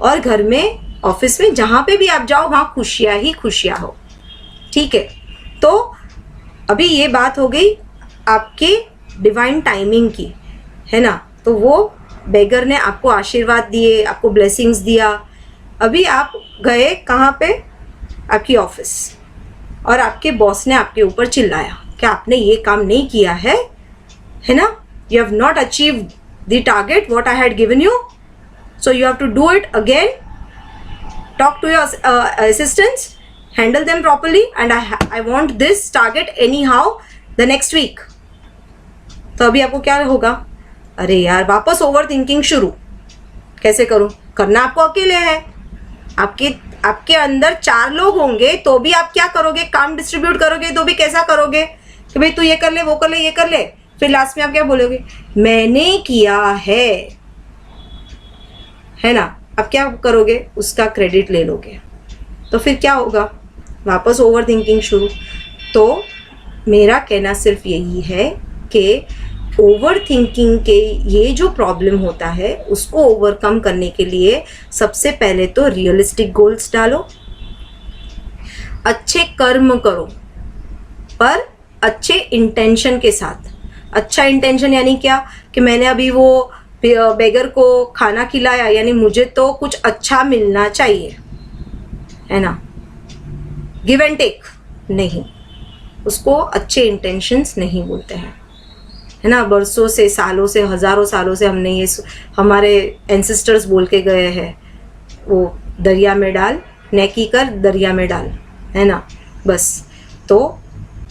और घर में, ऑफिस में, जहाँ पे भी आप जाओ वहाँ खुशियाँ ही खुशियाँ हो। ठीक है, तो अभी ये बात हो गई आपके डिवाइन टाइमिंग की, है ना। तो वो बेगर ने आपको आशीर्वाद दिए, आपको ब्लेसिंग्स दिया। अभी आप गए कहाँ पे, आपकी ऑफिस, और आपके बॉस ने आपके ऊपर चिल्लाया कि आपने ये काम नहीं किया है ना, you have not achieve the target what I had given you, so you have to do it again, talk to your assistants, handle them properly, and I want this target anyhow the next week. तो अभी आपको क्या होगा, अरे यार वापस over thinking शुरू, कैसे करूं, करना आपको अकेले है, आपके अंदर 4 लोग होंगे तो भी आप क्या करोगे, काम डिस्ट्रीब्यूट करोगे तो भी कैसा करोगे कि भाई तू ये कर ले, वो कर ले, ये कर ले, फिर लास्ट में आप क्या बोलोगे, मैंने किया है ना। अब क्या करोगे, उसका क्रेडिट ले लोगे, तो फिर क्या होगा, वापस ओवर थिंकिंग शुरू। तो मेरा कहना सिर्फ यही है कि ओवर थिंकिंग के ये जो प्रॉब्लम होता है उसको ओवरकम करने के लिए सबसे पहले तो रियलिस्टिक गोल्स डालो, अच्छे कर्म करो, पर अच्छे इंटेंशन के साथ। अच्छा इंटेंशन यानी क्या, कि मैंने अभी वो बेगर को खाना खिलाया, यानी मुझे तो कुछ अच्छा मिलना चाहिए, है ना, गिव एंड टेक नहीं, उसको अच्छे इंटेंशंस नहीं बोलते हैं, है ना। बरसों से, सालों से, हजारों सालों से हमने ये हमारे एंसेस्टर्स बोल के गए हैं, वो दरिया में डाल, नेकी कर दरिया में डाल, है ना। बस, तो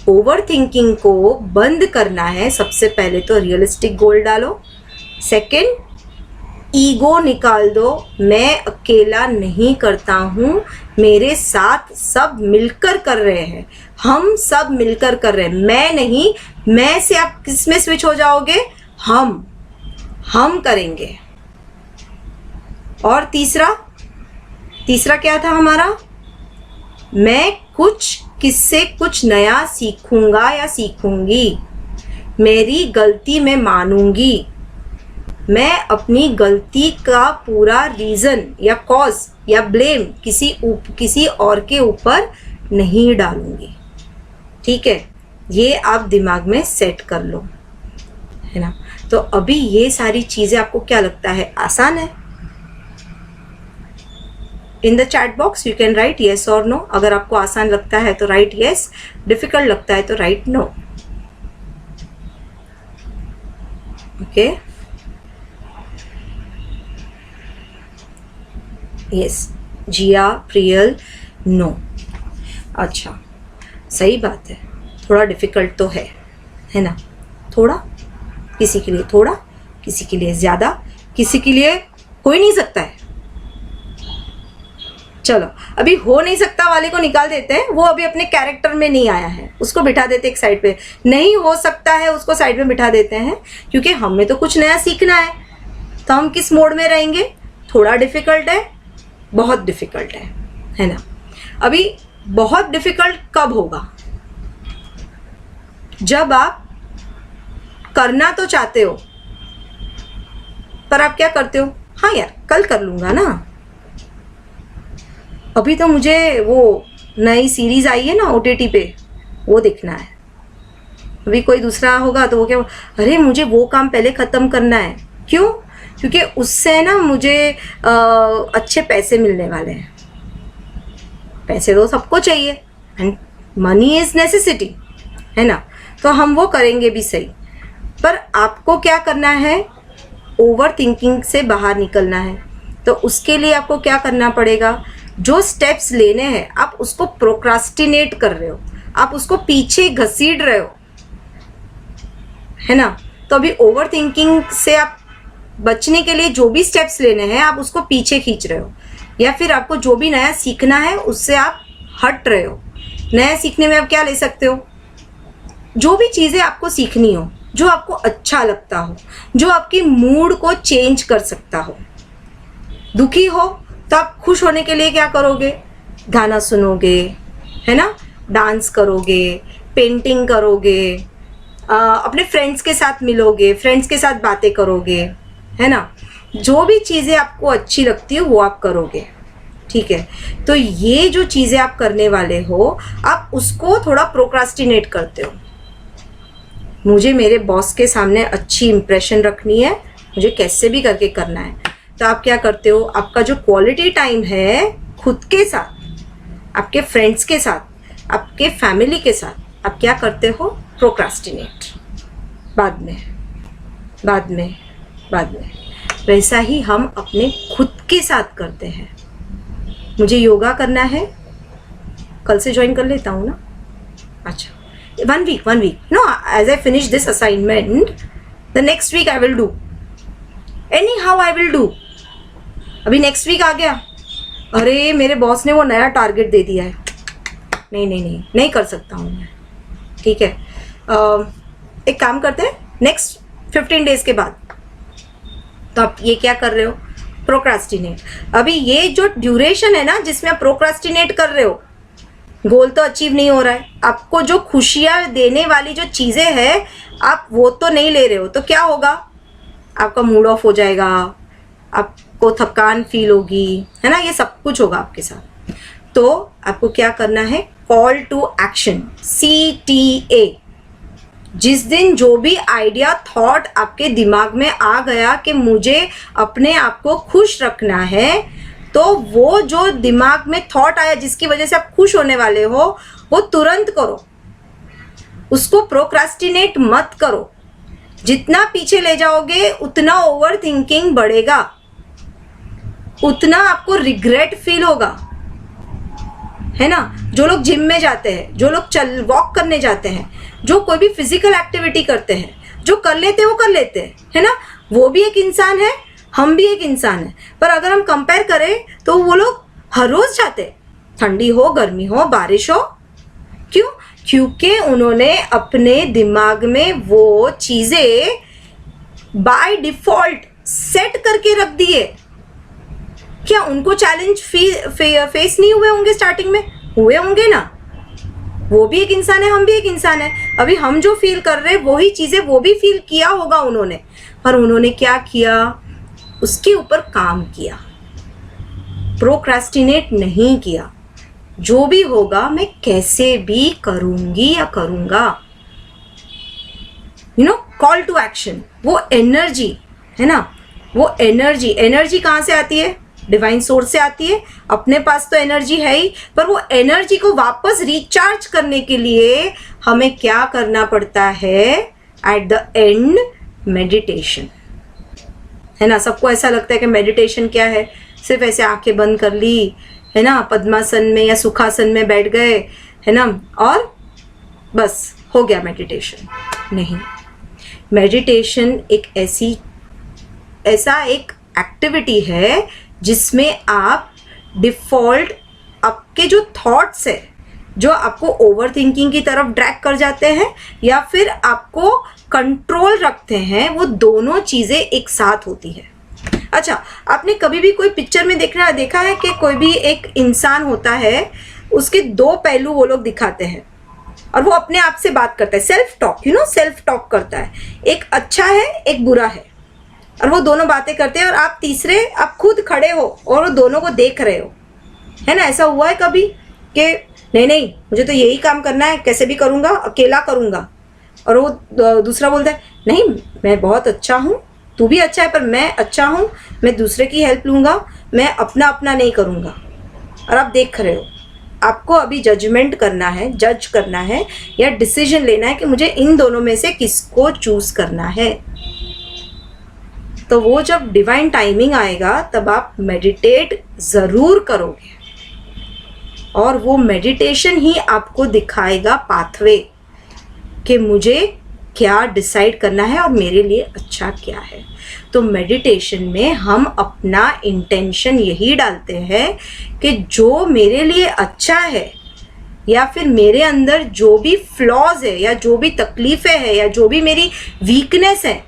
ओवर थिंकिंग को बंद करना है, सबसे पहले तो रियलिस्टिक गोल डालो, सेकंड ईगो निकाल दो, मैं अकेला नहीं करता हूँ, मेरे साथ सब मिलकर कर रहे हैं, हम सब मिलकर कर रहे हैं, मैं नहीं, मैं से आप किस में स्विच हो जाओगे, हम करेंगे। और तीसरा क्या था हमारा, मैं किससे कुछ नया सीखूंगा या सीखूंगी, मेरी गलती मैं मानूंगी, मैं अपनी गलती का पूरा रीज़न या कॉज या ब्लेम किसी और के ऊपर नहीं डालूंगी। ठीक है, ये आप दिमाग में सेट कर लो, है ना। तो अभी ये सारी चीज़ें आपको क्या लगता है, आसान है? In the chat box you can write yes और नो। अगर आपको आसान लगता है तो राइट येस, डिफिकल्ट लगता है तो राइट नो। ओके, यस, जिया, प्रियल, नो। अच्छा, सही बात है, थोड़ा डिफिकल्ट तो है ना, थोड़ा, किसी के लिए थोड़ा, किसी के लिए ज़्यादा, किसी के लिए हो ही नहीं सकता है। चलो, अभी हो नहीं सकता वाले को निकाल देते हैं, वो अभी अपने कैरेक्टर में नहीं आया है, उसको बिठा देते एक साइड पे। नहीं हो सकता है उसको साइड में बिठा देते हैं, क्योंकि हमें तो कुछ नया सीखना है। तो हम किस मोड में रहेंगे, थोड़ा डिफिकल्ट है, बहुत डिफिकल्ट है ना। अभी बहुत डिफिकल्ट कब होगा, जब आप करना तो चाहते हो पर आप क्या करते हो, हाँ यार कल कर लूंगा ना, अभी तो मुझे वो नई सीरीज आई है ना OTT पे, वो देखना है। अभी कोई दूसरा होगा तो वो क्या, अरे मुझे वो काम पहले ख़त्म करना है। क्यों? क्योंकि उससे ना मुझे अच्छे पैसे मिलने वाले हैं। पैसे तो सबको चाहिए, एंड मनी इज़ नेसेसिटी, है ना। तो हम वो करेंगे भी सही, पर आपको क्या करना है, ओवर थिंकिंग से बाहर निकलना है। तो उसके लिए आपको क्या करना पड़ेगा, जो स्टेप्स लेने हैं आप उसको प्रोक्रास्टिनेट कर रहे हो, आप उसको पीछे घसीट रहे हो, है ना। तो अभी ओवर थिंकिंग से आप बचने के लिए जो भी स्टेप्स लेने हैं आप उसको पीछे खींच रहे हो, या फिर आपको जो भी नया सीखना है उससे आप हट रहे हो। नया सीखने में आप क्या ले सकते हो, जो भी चीज़ें आपको सीखनी हो, जो आपको अच्छा लगता हो, जो आपकी मूड को चेंज कर सकता हो। दुखी हो तो आप खुश होने के लिए क्या करोगे, गाना सुनोगे, है ना, डांस करोगे, पेंटिंग करोगे, अपने फ्रेंड्स के साथ मिलोगे, फ्रेंड्स के साथ बातें करोगे, है ना। जो भी चीज़ें आपको अच्छी लगती है वो आप करोगे, ठीक है। तो ये जो चीज़ें आप करने वाले हो, आप उसको थोड़ा प्रोक्रास्टिनेट करते हो। मुझे मेरे बॉस के सामने अच्छी इंप्रेशन रखनी है, मुझे कैसे भी करके करना है। तो आप क्या करते हो, आपका जो क्वालिटी टाइम है खुद के साथ, आपके फ्रेंड्स के साथ, आपके फैमिली के साथ, आप क्या करते हो, प्रोक्रास्टिनेट, बाद में बाद में बाद में। वैसा ही हम अपने खुद के साथ करते हैं। मुझे योगा करना है, कल से ज्वाइन कर लेता हूँ ना। अच्छा, one week no, as I finish this assignment the next week I will do, anyhow I will do। अभी नेक्स्ट वीक आ गया, अरे मेरे बॉस ने वो नया टारगेट दे दिया है, नहीं कर सकता हूँ मैं, ठीक है। एक काम करते हैं, नेक्स्ट 15 डेज के बाद। तो आप ये क्या कर रहे हो, प्रोक्रास्टिनेट। अभी ये जो ड्यूरेशन है ना जिसमें आप प्रोक्रास्टिनेट कर रहे हो, गोल तो अचीव नहीं हो रहा है, आपको जो खुशियाँ देने वाली जो चीज़ें हैं आप वो तो नहीं ले रहे हो, तो क्या होगा, आपका मूड ऑफ हो जाएगा, आपको थकान फील होगी, है ना, ये सब कुछ होगा आपके साथ। तो आपको क्या करना है, कॉल टू एक्शन, CTA। जिस दिन जो भी आइडिया थॉट आपके दिमाग में आ गया कि मुझे अपने आप को खुश रखना है, तो वो जो दिमाग में थॉट आया जिसकी वजह से आप खुश होने वाले हो, वो तुरंत करो, उसको प्रोक्रास्टिनेट मत करो। जितना पीछे ले जाओगे उतना ओवर थिंकिंग बढ़ेगा, उतना आपको रिग्रेट फील होगा, है ना। जो लोग जिम में जाते हैं, जो लोग वॉक करने जाते हैं, जो कोई भी फिजिकल एक्टिविटी करते हैं, जो कर लेते हैं वो कर लेते हैं, है ना, वो भी एक इंसान है, हम भी एक इंसान है। पर अगर हम कंपेयर करें तो वो लोग हर रोज जाते, ठंडी हो, गर्मी हो, बारिश हो, क्यों, क्योंकि उन्होंने अपने दिमाग में वो चीजें बाय डिफॉल्ट सेट करके रख दिए। क्या उनको चैलेंज फेस नहीं हुए होंगे, स्टार्टिंग में हुए होंगे ना, वो भी एक इंसान है, हम भी एक इंसान है। अभी हम जो फील कर रहे हैं वही चीजें वो भी फील किया होगा उन्होंने, पर उन्होंने क्या किया, उसके ऊपर काम किया, प्रोक्रास्टिनेट नहीं किया। जो भी होगा मैं कैसे भी करूंगी या करूंगा, कॉल टू एक्शन। वो एनर्जी है ना, वो एनर्जी कहाँ से आती है, डिवाइन सोर्स से आती है। अपने पास तो एनर्जी है ही, पर वो एनर्जी को वापस रिचार्ज करने के लिए हमें क्या करना पड़ता है, एट द एंड मेडिटेशन, है ना। सबको ऐसा लगता है कि मेडिटेशन क्या है, सिर्फ ऐसे आंखें बंद कर ली, है ना, पद्मासन में या सुखासन में बैठ गए, है ना, और बस हो गया मेडिटेशन। नहीं, मेडिटेशन एक ऐसा एक एक्टिविटी है जिसमें आप डिफ़ॉल्ट आपके जो थॉट्स है, जो आपको ओवर थिंकिंग की तरफ ड्रैग कर जाते हैं या फिर आपको कंट्रोल रखते हैं, वो दोनों चीज़ें एक साथ होती है। अच्छा, आपने कभी भी कोई पिक्चर में देखा है कि कोई भी एक इंसान होता है, उसके दो पहलू वो लोग दिखाते हैं और वो अपने आप से बात करता है, सेल्फ टॉक, सेल्फ टॉक करता है। एक अच्छा है, एक बुरा है, और वो दोनों बातें करते हैं और आप तीसरे, आप खुद खड़े हो और वो दोनों को देख रहे हो, है ना। ऐसा हुआ है कभी कि नहीं मुझे तो यही काम करना है, कैसे भी करूँगा, अकेला करूँगा, और वो दूसरा बोलता है नहीं मैं बहुत अच्छा हूँ, तू भी अच्छा है, पर मैं अच्छा हूँ, मैं दूसरे की हेल्प लूँगा, मैं अपना नहीं करूँगा। और आप देख रहे हो, आपको अभी जजमेंट करना है, जज करना है या डिसीजन लेना है कि मुझे इन दोनों में से किसको चूज करना है। तो वो जब डिवाइन टाइमिंग आएगा तब आप मेडिटेट ज़रूर करोगे, और वो मेडिटेशन ही आपको दिखाएगा पाथवे कि मुझे क्या डिसाइड करना है और मेरे लिए अच्छा क्या है। तो मेडिटेशन में हम अपना इंटेंशन यही डालते हैं कि जो मेरे लिए अच्छा है या फिर मेरे अंदर जो भी फ्लॉज है या जो भी तकलीफ़ें हैं या जो भी मेरी वीकनेस है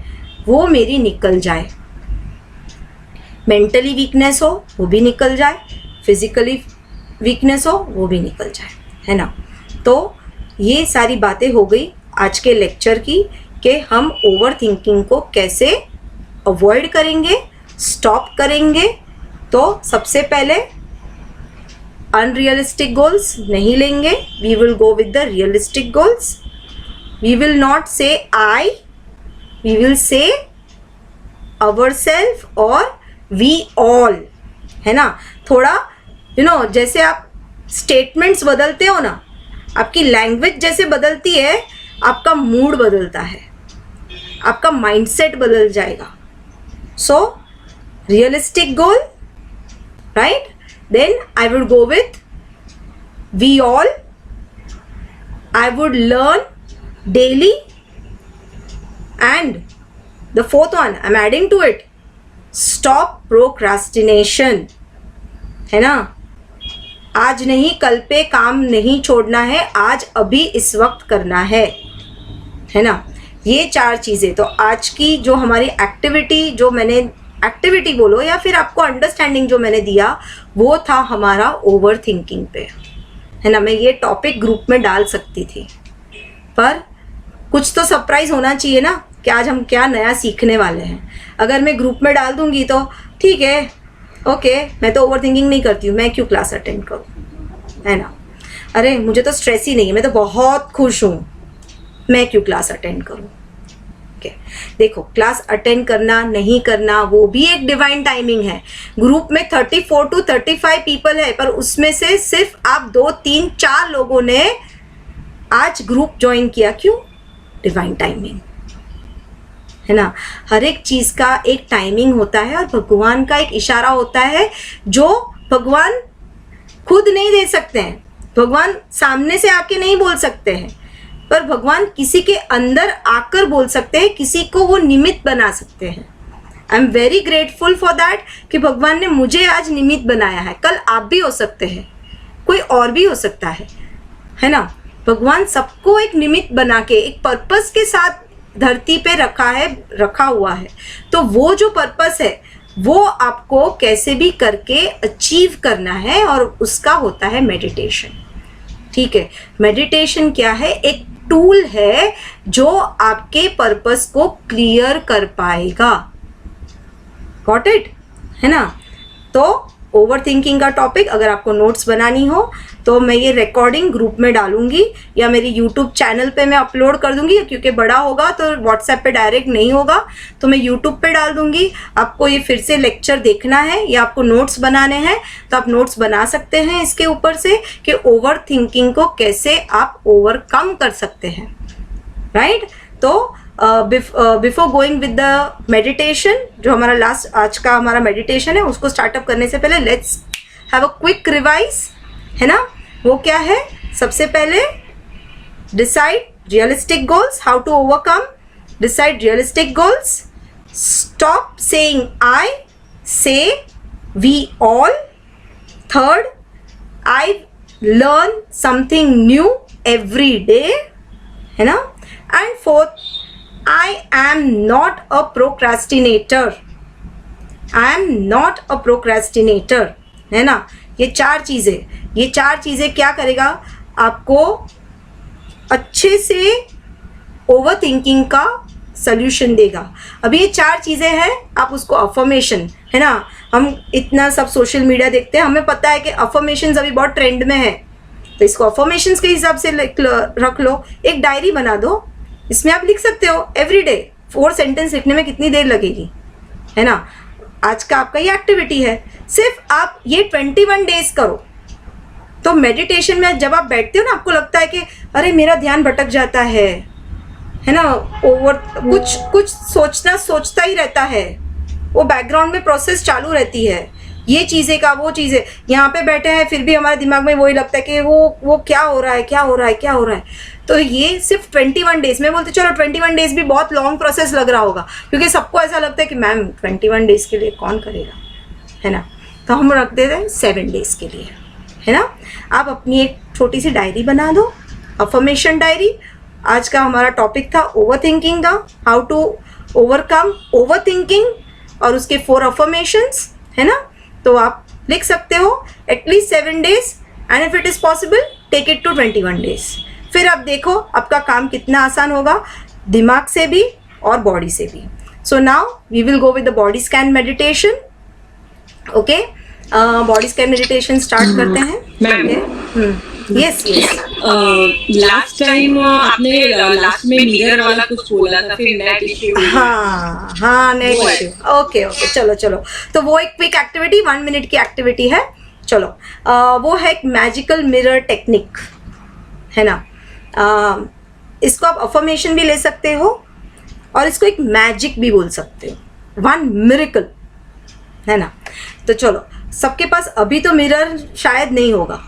वो मेरी निकल जाए। मेंटली वीकनेस हो वो भी निकल जाए, फिजिकली वीकनेस हो वो भी निकल जाए, है ना। तो ये सारी बातें हो गई आज के लेक्चर की कि हम ओवर थिंकिंग को कैसे अवॉइड करेंगे स्टॉप करेंगे तो सबसे पहले अनरियलिस्टिक गोल्स नहीं लेंगे, we will go with the realistic goals. We will not say I, we will say ourself और we all, है ना. थोड़ा जैसे आप स्टेटमेंट्स बदलते हो ना, आपकी लैंग्वेज जैसे बदलती है, आपका मूड बदलता है, आपका माइंडसेट बदल जाएगा. So realistic goal, right. Then I would go with we all. I would learn daily. And the fourth one, I'm adding to it, stop procrastination, है ना. आज नहीं कल पे काम नहीं छोड़ना है, आज अभी इस वक्त करना है ना. ये 4 चीज़ें. तो आज की जो हमारी एक्टिविटी, जो मैंने एक्टिविटी बोलो या फिर आपको अंडरस्टैंडिंग जो मैंने दिया, वो था हमारा ओवर थिंकिंग पे, है ना. मैं ये टॉपिक ग्रुप में डाल सकती थी, पर कुछ तो सरप्राइज होना चाहिए ना कि आज हम क्या नया सीखने वाले हैं. अगर मैं ग्रुप में डाल दूंगी तो ठीक है, ओके, मैं तो ओवर थिंकिंग नहीं करती हूँ, मैं क्यों क्लास अटेंड करूँ, है ना. अरे मुझे तो स्ट्रेस ही नहीं है, मैं तो बहुत खुश हूँ, मैं क्यों क्लास अटेंड करूँ. ओके, देखो, क्लास अटेंड करना नहीं करना वो भी एक डिवाइन टाइमिंग है. ग्रुप में 34 to 35 पीपल है, पर उसमें से सिर्फ आप 2, 3, 4 लोगों ने आज ग्रुप ज्वाइन किया. क्यों? डिवाइन टाइमिंग, है ना. हर एक चीज का एक टाइमिंग होता है और भगवान का एक इशारा होता है जो भगवान खुद नहीं दे सकते हैं. भगवान सामने से आके नहीं बोल सकते हैं, पर भगवान किसी के अंदर आकर बोल सकते हैं, किसी को वो निमित्त बना सकते हैं. I am very grateful for that कि भगवान ने मुझे आज निमित्त बनाया है. कल आप भी हो सकते हैं, कोई और भी हो सकता है ना. भगवान सबको एक निमित्त बना के एक पर्पस के साथ धरती पे रखा हुआ है. तो वो जो पर्पस है वो आपको कैसे भी करके अचीव करना है, और उसका होता है मेडिटेशन. ठीक है, मेडिटेशन क्या है? एक टूल है जो आपके पर्पस को क्लियर कर पाएगा. गॉट इट, है ना. तो ओवर थिंकिंग का टॉपिक अगर आपको नोट्स बनानी हो तो मैं ये रिकॉर्डिंग ग्रुप में डालूंगी या मेरी यूट्यूब चैनल पे मैं अपलोड कर दूंगी, क्योंकि बड़ा होगा तो व्हाट्सएप पे डायरेक्ट नहीं होगा, तो मैं यूट्यूब पे डाल दूंगी. आपको ये फिर से लेक्चर देखना है या आपको नोट्स बनाने हैं तो आप नोट्स बना सकते हैं इसके ऊपर से कि ओवर थिंकिंग को कैसे आप ओवरकम कर सकते हैं, राइट. तो before going with the meditation, जो हमारा लास्ट आज का हमारा मेडिटेशन है, उसको स्टार्टअप करने से पहले let's have a quick revise, है ना. वो क्या है? सबसे पहले decide realistic goals, how to overcome, decide realistic goals, stop saying I, say we all. Third, I learn something new every day, है ना. And fourth, I am not a procrastinator. I am not a procrastinator, है ना. ये 4 चीज़ें क्या करेगा? आपको अच्छे से ओवर थिंकिंग का सल्यूशन देगा. अभी ये 4 चीज़ें हैं, आप उसको अफर्मेशन, है ना. हम इतना सब सोशल मीडिया देखते हैं, हमें पता है कि अफर्मेशंस अभी बहुत ट्रेंड में है, तो इसको अफर्मेशंस के हिसाब से रख लो. एक डायरी बना दो, इसमें आप लिख सकते हो एवरीडे. 4 सेंटेंस लिखने में कितनी देर लगेगी, है ना. आज का आपका ये एक्टिविटी है, सिर्फ आप ये 21 डेज करो. तो मेडिटेशन में जब आप बैठते हो ना, आपको लगता है कि अरे मेरा ध्यान भटक जाता है ना. ओवर कुछ सोचता ही रहता है, वो बैकग्राउंड में प्रोसेस चालू रहती है, ये चीज़ें का वो चीज़ें. यहाँ पे बैठे हैं फिर भी हमारे दिमाग में वही लगता है कि वो क्या हो रहा है. तो ये सिर्फ 21 डेज में बोलते. चलो 21 डेज भी बहुत लॉन्ग प्रोसेस लग रहा होगा, क्योंकि सबको ऐसा लगता है कि मैम 21 डेज के लिए कौन करेगा, है ना. तो हम रख देते हैं 7 डेज के लिए, है ना. आप अपनी एक छोटी सी डायरी बना दो, अफर्मेशन डायरी. आज का हमारा टॉपिक था ओवर थिंकिंग का, how to overcome overthinking, और उसके 4 अफर्मेशंस, है ना. तो आप लिख सकते हो at least 7 days, and if it is possible take it to 21 days. फिर आप देखो आपका काम कितना आसान होगा, दिमाग से भी और बॉडी से भी. So now we will go with the body scan meditation. Okay, body scan meditation start करते हैं. Ma'am, Yes, yes. Last time आपने लास्ट में मिरर वाला कुछ बोला था, फिर नेट इश्यू. हाँ नेट इश्यू. ओके चलो. तो वो एक क्विक एक्टिविटी 1 मिनट की एक्टिविटी है. चलो, वो है एक मैजिकल मिरर टेक्निक, है ना. इसको आप अफर्मेशन भी ले सकते हो और इसको एक मैजिक भी बोल सकते हो. 1 मिरेकल, है ना. तो चलो, सबके पास अभी तो मिरर शायद नहीं होगा,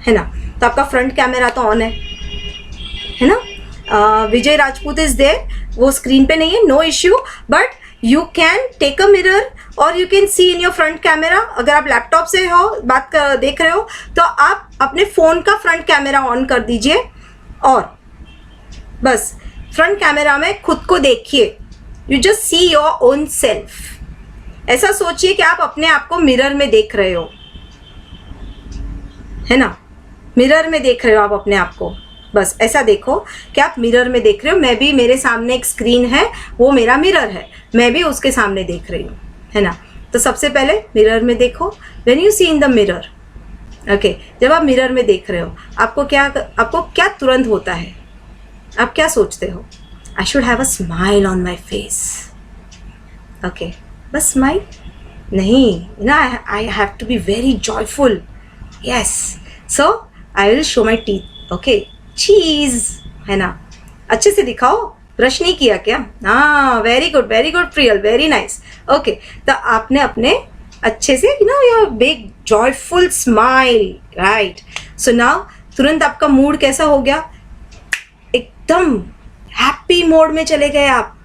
है ना. तो आपका फ्रंट कैमरा तो ऑन है ना. विजय राजपूत इज देयर, वो स्क्रीन पे नहीं है, no issue. But you can take a mirror और you can see in your front camera. अगर आप लैपटॉप से हो देख रहे हो तो आप अपने फोन का फ्रंट कैमरा ऑन कर दीजिए और बस फ्रंट कैमरा में खुद को देखिए. You just see your own self. ऐसा सोचिए कि आप अपने आप को मिरर में देख रहे हो, है ना. मिरर में देख रहे हो आप अपने आप को. बस ऐसा देखो कि आप मिरर में देख रहे हो. मैं भी, मेरे सामने एक स्क्रीन है, वो मेरा मिरर है, मैं भी उसके सामने देख रही हूँ, है ना. तो सबसे पहले मिरर में देखो. When you see in the mirror, okay, जब आप मिरर में देख रहे हो आपको क्या तुरंत होता है? आप क्या सोचते हो? I should have a smile on my face. Okay, बस स्माइल नहीं ना, I have to be very joyful. Yes, so I will show my teeth. Okay, cheese, है ना. अच्छे से दिखाओ. ब्रश नहीं किया क्या? हाँ, very good Priyal, very nice. Okay, तो आपने अपने अच्छे से your big joyful smile, right. So now तुरंत आपका मूड कैसा हो गया? एकदम हैप्पी मोड में चले गए आप.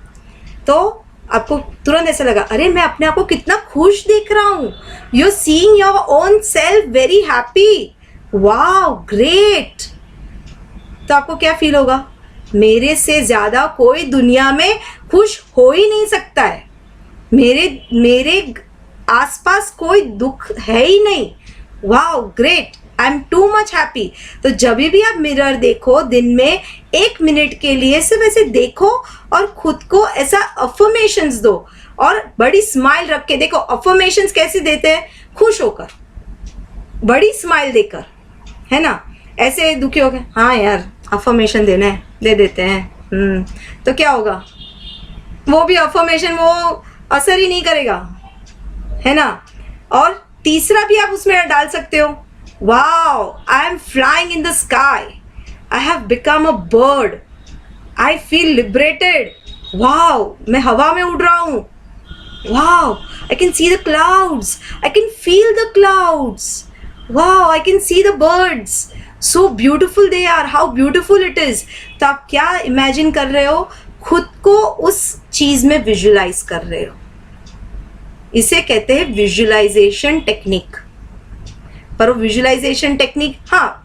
तो आपको तुरंत ऐसा लगा, अरे मैं अपने आप को कितना खुश देख रहा हूँ. You are seeing your own self very happy. Wow, great. तो आपको क्या फील होगा? मेरे से ज्यादा कोई दुनिया में खुश हो ही नहीं सकता है. मेरे आसपास कोई दुख है ही नहीं. Wow, great, I am too much happy. तो जब भी आप मिरर देखो दिन में 1 मिनट के लिए सिर्फ ऐसे देखो और खुद को ऐसा अफर्मेशंस दो और बड़ी स्माइल रख के देखो. अफर्मेशंस कैसे देते हैं? खुश होकर, बड़ी स्माइल देकर, है ना. ऐसे दुखी हो गए, हाँ यार अफर्मेशन देना है, दे देते हैं. तो क्या होगा? वो भी अफर्मेशन वो असर ही नहीं करेगा, है ना. और तीसरा भी आप उसमें डाल सकते हो. Wow, I am flying in the sky, I have become a bird, I feel liberated. Wow, मैं हवा में उड़ रहा हूँ. Wow, I can see the clouds, I can feel the clouds. Wow, I can see the birds, so beautiful they are, how beautiful it is. तो आप क्या imagine कर रहे हो? खुद को उस चीज में विजुलाइज कर रहे हो. इसे कहते हैं विजुलाइजेशन टेक्निक. पर वो विजुलाइजेशन टेक्निक, हाँ,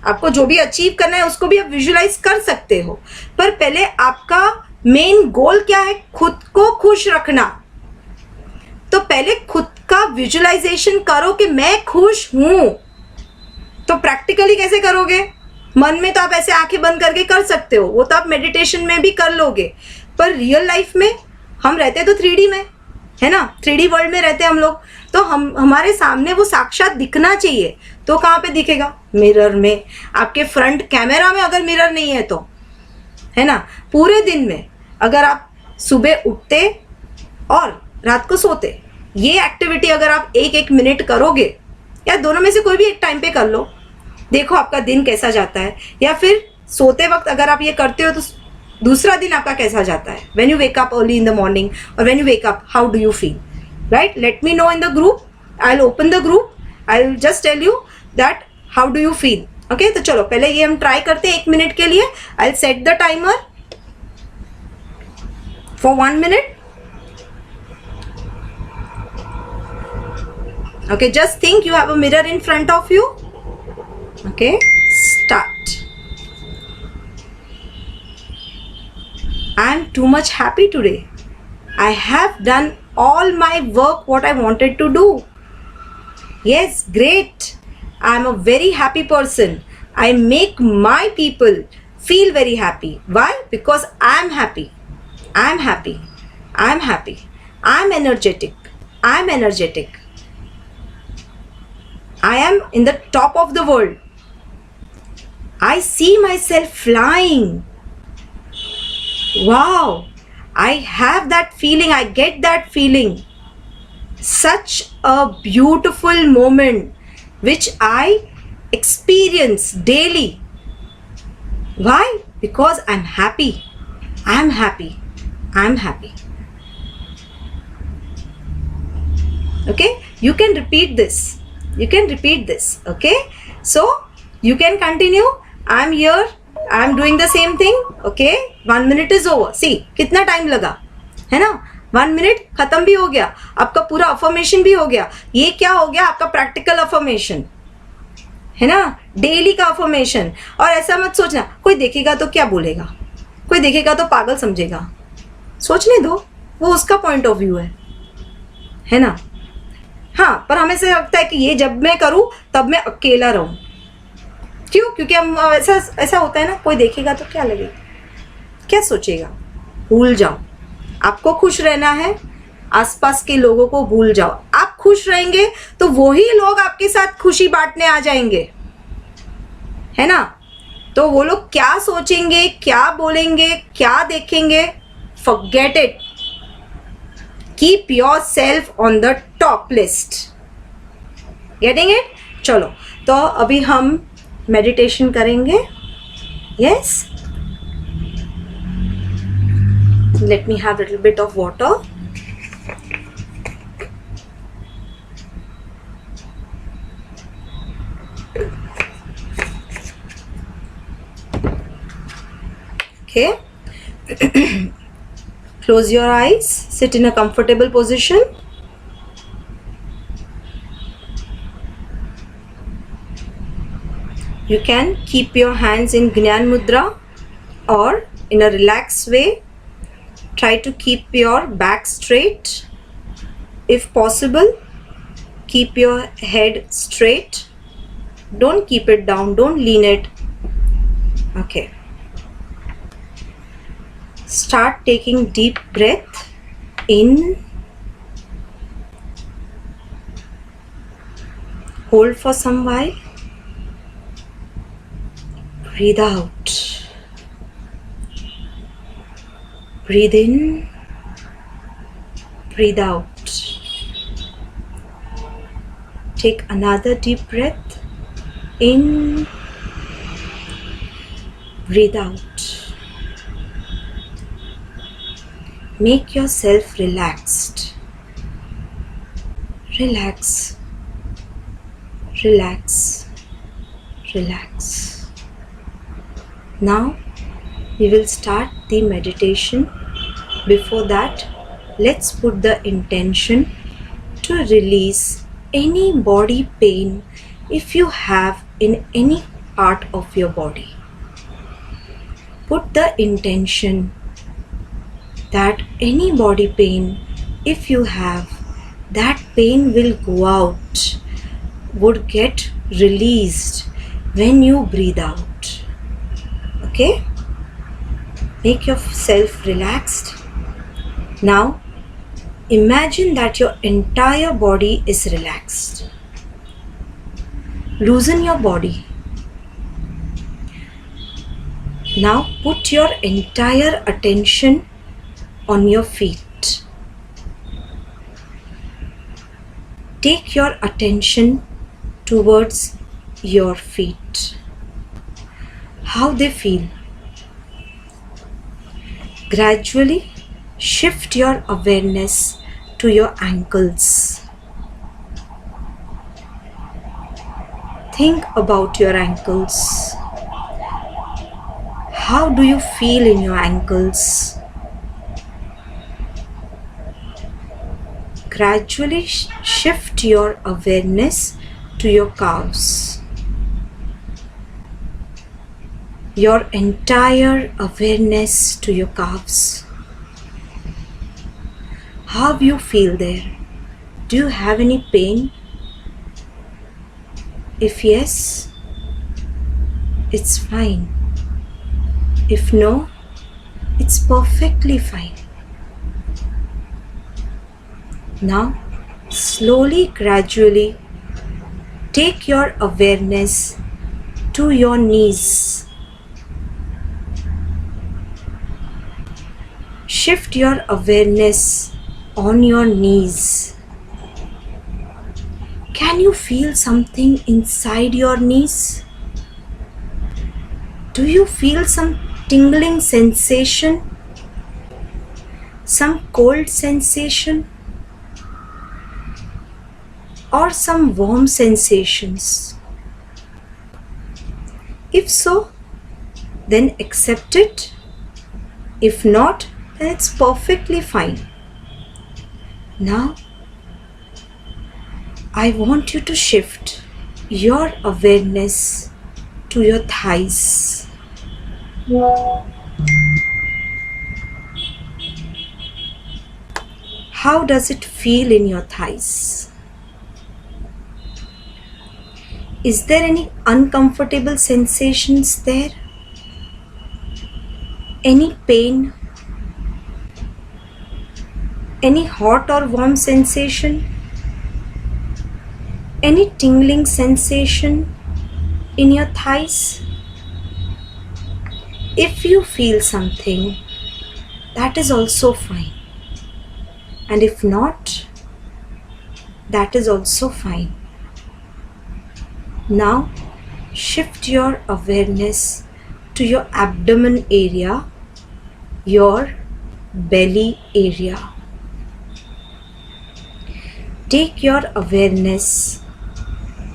आपको जो भी अचीव करना है उसको भी आप विजुलाइज कर सकते हो. पर पहले आपका मेन गोल क्या है? खुद को खुश रखना. तो पहले खुद का विजुलाइजेशन करो कि मैं खुश हूं. तो प्रैक्टिकली कैसे करोगे? मन में तो आप ऐसे आंखें बंद करके कर सकते हो, वो तो आप मेडिटेशन में भी कर लोगे. पर रियल लाइफ में हम रहते तो 3D में, है ना. 3D वर्ल्ड में रहते हैं हम लोग. तो हमारे सामने वो साक्षात दिखना चाहिए. तो कहाँ पे दिखेगा? मिरर में. आपके फ्रंट कैमरा में अगर मिरर नहीं है तो, है ना. पूरे दिन में अगर आप सुबह उठते और रात को सोते, ये एक्टिविटी अगर आप 1-1 मिनट करोगे, या दोनों में से कोई भी एक टाइम पे कर लो, देखो आपका दिन कैसा जाता है. या फिर सोते वक्त अगर आप ये करते हो तो दूसरा दिन आपका कैसा जाता है. When you wake up early in the morning और when you wake up, how do you feel, right. Let me know in the group. I will open the group. I will just tell you that how do you feel. Okay, तो चलो पहले ये हम try करते हैं 1 minute के लिए. I will set the timer for 1 minute. Okay, just think you have a mirror in front of you. Okay, start. I am too much happy today. I have done all my work what I wanted to do. Yes, great. I am a very happy person. I make my people feel very happy. Why? Because I am happy. I am happy. I am happy. I am energetic. I am energetic. I am in the top of the world. I see myself flying. Wow, I have that feeling. I get that feeling. Such a beautiful moment which I experience daily. Why? Because I'm happy. I'm happy. I'm happy. Okay, you can repeat this. You can repeat this. Okay, so you can continue. I'm here. I'm doing the same thing. Okay, 1 minute is over. See, कितना time लगा है ना? 1 minute खत्म भी हो गया. आपका पूरा अफर्मेशन भी हो गया. ये क्या हो गया? आपका प्रैक्टिकल अफर्मेशन है ना, डेली का अफर्मेशन. और ऐसा मत सोचना कोई देखेगा तो क्या बोलेगा, कोई देखेगा तो पागल समझेगा. सोचने दो, वो उसका पॉइंट ऑफ व्यू है ना. हाँ, पर हमें से लगता है कि ये जब मैं करूं तब मैं अकेला रहूं. क्यों? क्योंकि हम ऐसा होता है ना, कोई देखेगा तो क्या लगेगा, क्या सोचेगा. भूल जाओ. आपको खुश रहना है, आसपास के लोगों को भूल जाओ. आप खुश रहेंगे तो वही लोग आपके साथ खुशी बांटने आ जाएंगे, है ना. तो वो लोग क्या सोचेंगे, क्या बोलेंगे, क्या देखेंगे, forget it. Keep your self on the top list. Getting it? चलो, तो अभी हम मेडिटेशन करेंगे. Yes, let me have little bit of water. Okay. Close your eyes. Sit in a comfortable position. You can keep your hands in Gyan Mudra or in a relaxed way. Try to keep your back straight. If possible, keep your head straight. Don't keep it down. Don't lean it. Okay. Start taking deep breath in. Hold for some while. Breathe out. Breathe in. Breathe out. Take another deep breath in. Breathe out. Make yourself relaxed. Relax. Relax. Relax. Now we will start the meditation. Before that, let's put the intention to release any body pain if you have in any part of your body. Put the intention that any body pain, if you have, that pain will go out, would get released when you breathe out. Okay? Make yourself relaxed. Now, imagine that your entire body is relaxed. Loosen your body. Now, put your entire attention on your feet. Take your attention towards your feet. How they feel. Gradually shift your awareness to your ankles. Think about your ankles. How do you feel in your ankles? Gradually shift your awareness to your calves. Your entire awareness to your calves. How you feel there? Do you have any pain? If yes, it's fine. If no, it's perfectly fine. Now, slowly, gradually, take your awareness to your knees. Shift your awareness on your knees. Can you feel something inside your knees? Do you feel some tingling sensation? Some cold sensation? Or some warm sensations? If so, then accept it. If not, then it's perfectly fine. Now, I want you to shift your awareness to your thighs. How does it feel in your thighs? Is there any uncomfortable sensations there? Any pain? Any hot or warm sensation? Any tingling sensation in your thighs? If you feel something, that is also fine. And if not, that is also fine. Now, shift your awareness to your abdomen area, your belly area. Take your awareness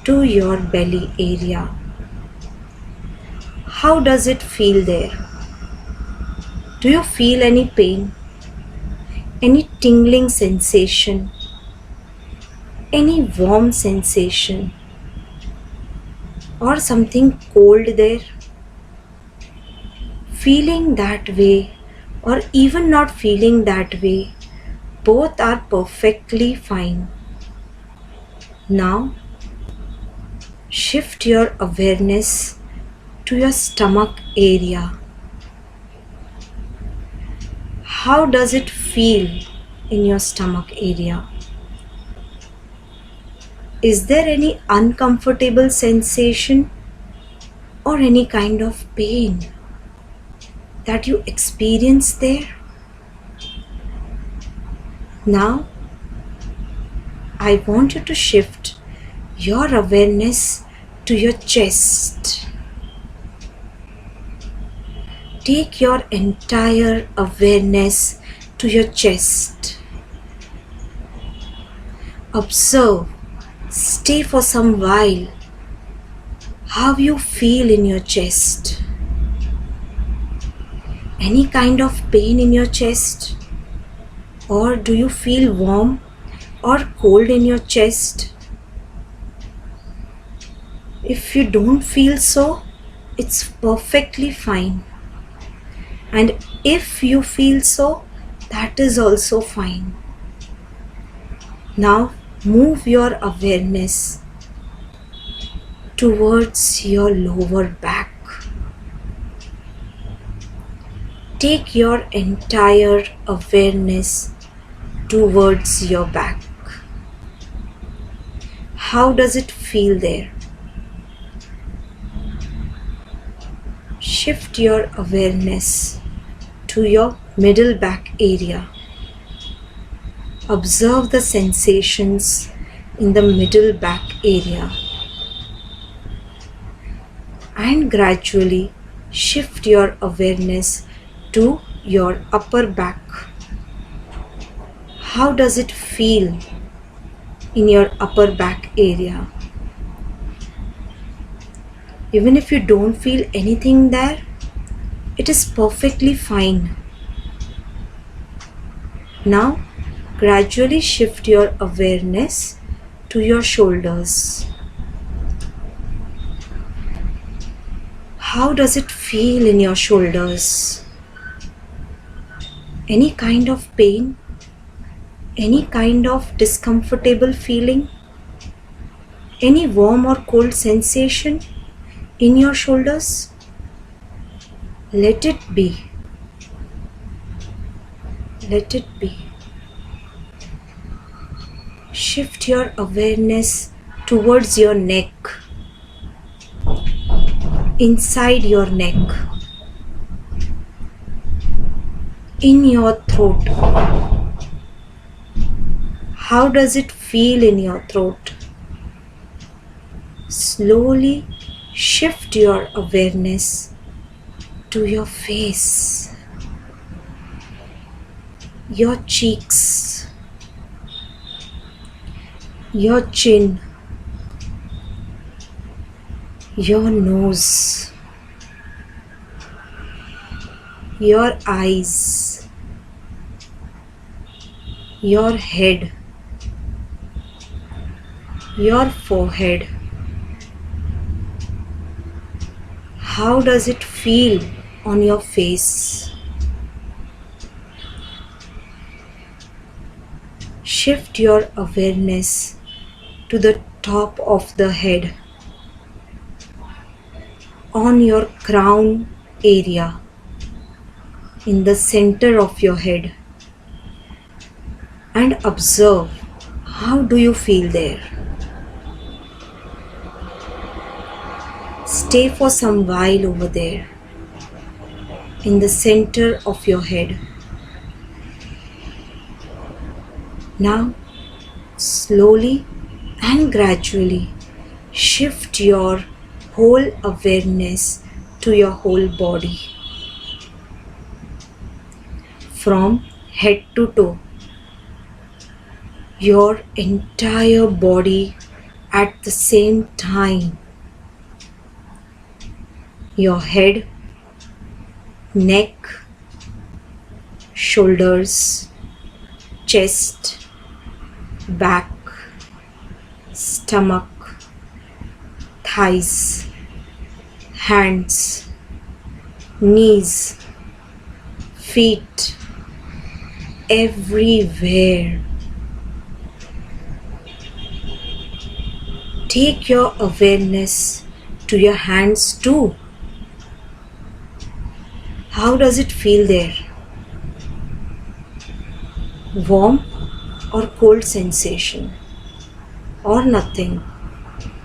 to your belly area. How does it feel there? Do you feel any pain? Any tingling sensation? Any warm sensation? Or something cold there? Feeling that way or even not feeling that way, both are perfectly fine. Now, shift your awareness to your stomach area. How does it feel in your stomach area? Is there any uncomfortable sensation or any kind of pain that you experience there? Now, I want you to shift your awareness to your chest. Take your entire awareness to your chest. Observe, stay for some while, how you feel in your chest. Any kind of pain in your chest? Or do you feel warm or cold in your chest? If you don't feel so, it's perfectly fine. And if you feel so, that is also fine. Now, move your awareness towards your lower back. Take your entire awareness towards your back. How does it feel there? Shift your awareness to your middle back area. Observe the sensations in the middle back area. And gradually shift your awareness to your upper back. How does it feel in your upper back area? Even if you don't feel anything there, it is perfectly fine. Now, gradually shift your awareness to your shoulders. How does it feel in your shoulders? Any kind of pain? Any kind of discomfortable feeling? Any warm or cold sensation in your shoulders? Let it be. Let it be. Shift your awareness towards your neck, inside your neck, in your throat. How does it feel in your throat? Slowly shift your awareness to your face, your cheeks, your chin, your nose, your eyes, your head, your forehead. How does it feel on your face? Shift your awareness to the top of the head, on your crown area, in the center of your head, and observe how do you feel there. Stay for some while over there, in the center of your head. Now, slowly and gradually shift your whole awareness to your whole body, from head to toe. Your entire body at the same time. Your head, neck, shoulders, chest, back, stomach, thighs, hands, knees, feet, everywhere. Take your awareness to your hands too. How does it feel there? Warm or cold sensation, or nothing?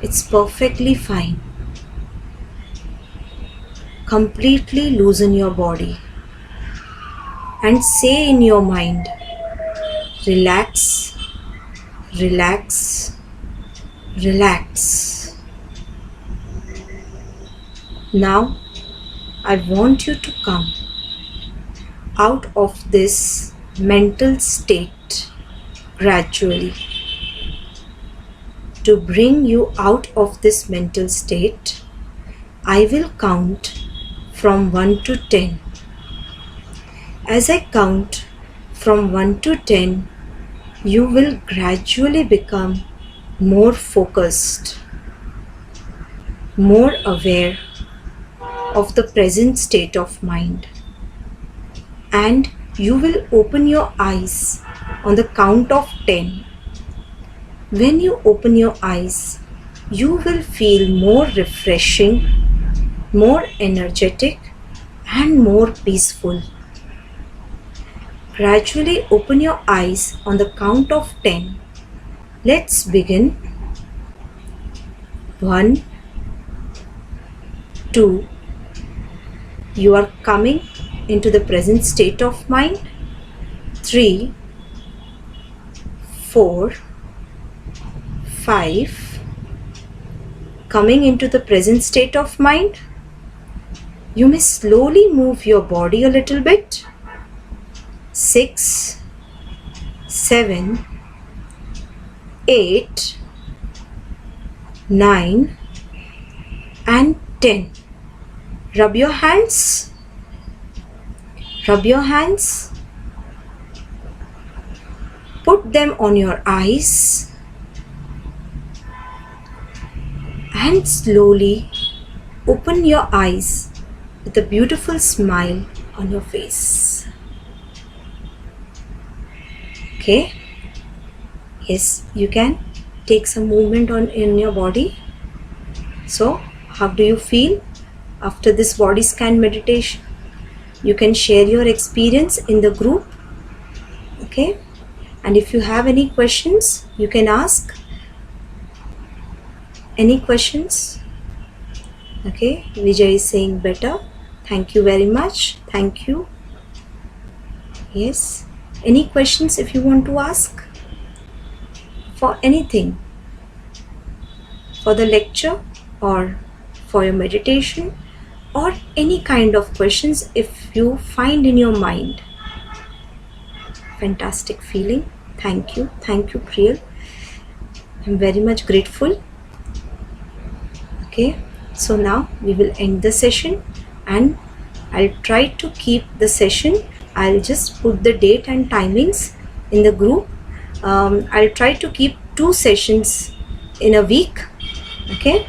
It's perfectly fine. Completely loosen your body and say in your mind, relax, relax, relax. Now I want you to come out of this mental state gradually. To bring you out of this mental state, I will count from 1 to 10. As I count from 1 to 10, you will gradually become more focused, more aware of the present state of mind, and you will open your eyes on the count of 10. When you open your eyes, you will feel more refreshing, more energetic, and more peaceful. Gradually open your eyes on the count of 10. Let's begin. 1, 2. You are coming into the present state of mind. 3, 4, 5. Coming into the present state of mind. You may slowly move your body a little bit. 6, 7, 8, 9, and 10. Rub your hands. Rub your hands. Put them on your eyes. And slowly open your eyes with a beautiful smile on your face. Okay? Yes, you can take some movement in your body. So, how do you feel after this body scan meditation? You can share your experience in the group. Okay? And if you have any questions, you can ask. Any questions? Okay, Vijay is saying better. Thank you very much. Thank you. Yes. Any questions if you want to ask? For anything? For the lecture or for your meditation or any kind of questions if you find in your mind. Fantastic feeling. Thank you. Thank you, Priyal. I'm very much grateful. Okay, so now we will end the session and I'll try to keep the session. I'll just put the date and timings in the group. I'll try to keep 2 sessions in a week. Okay,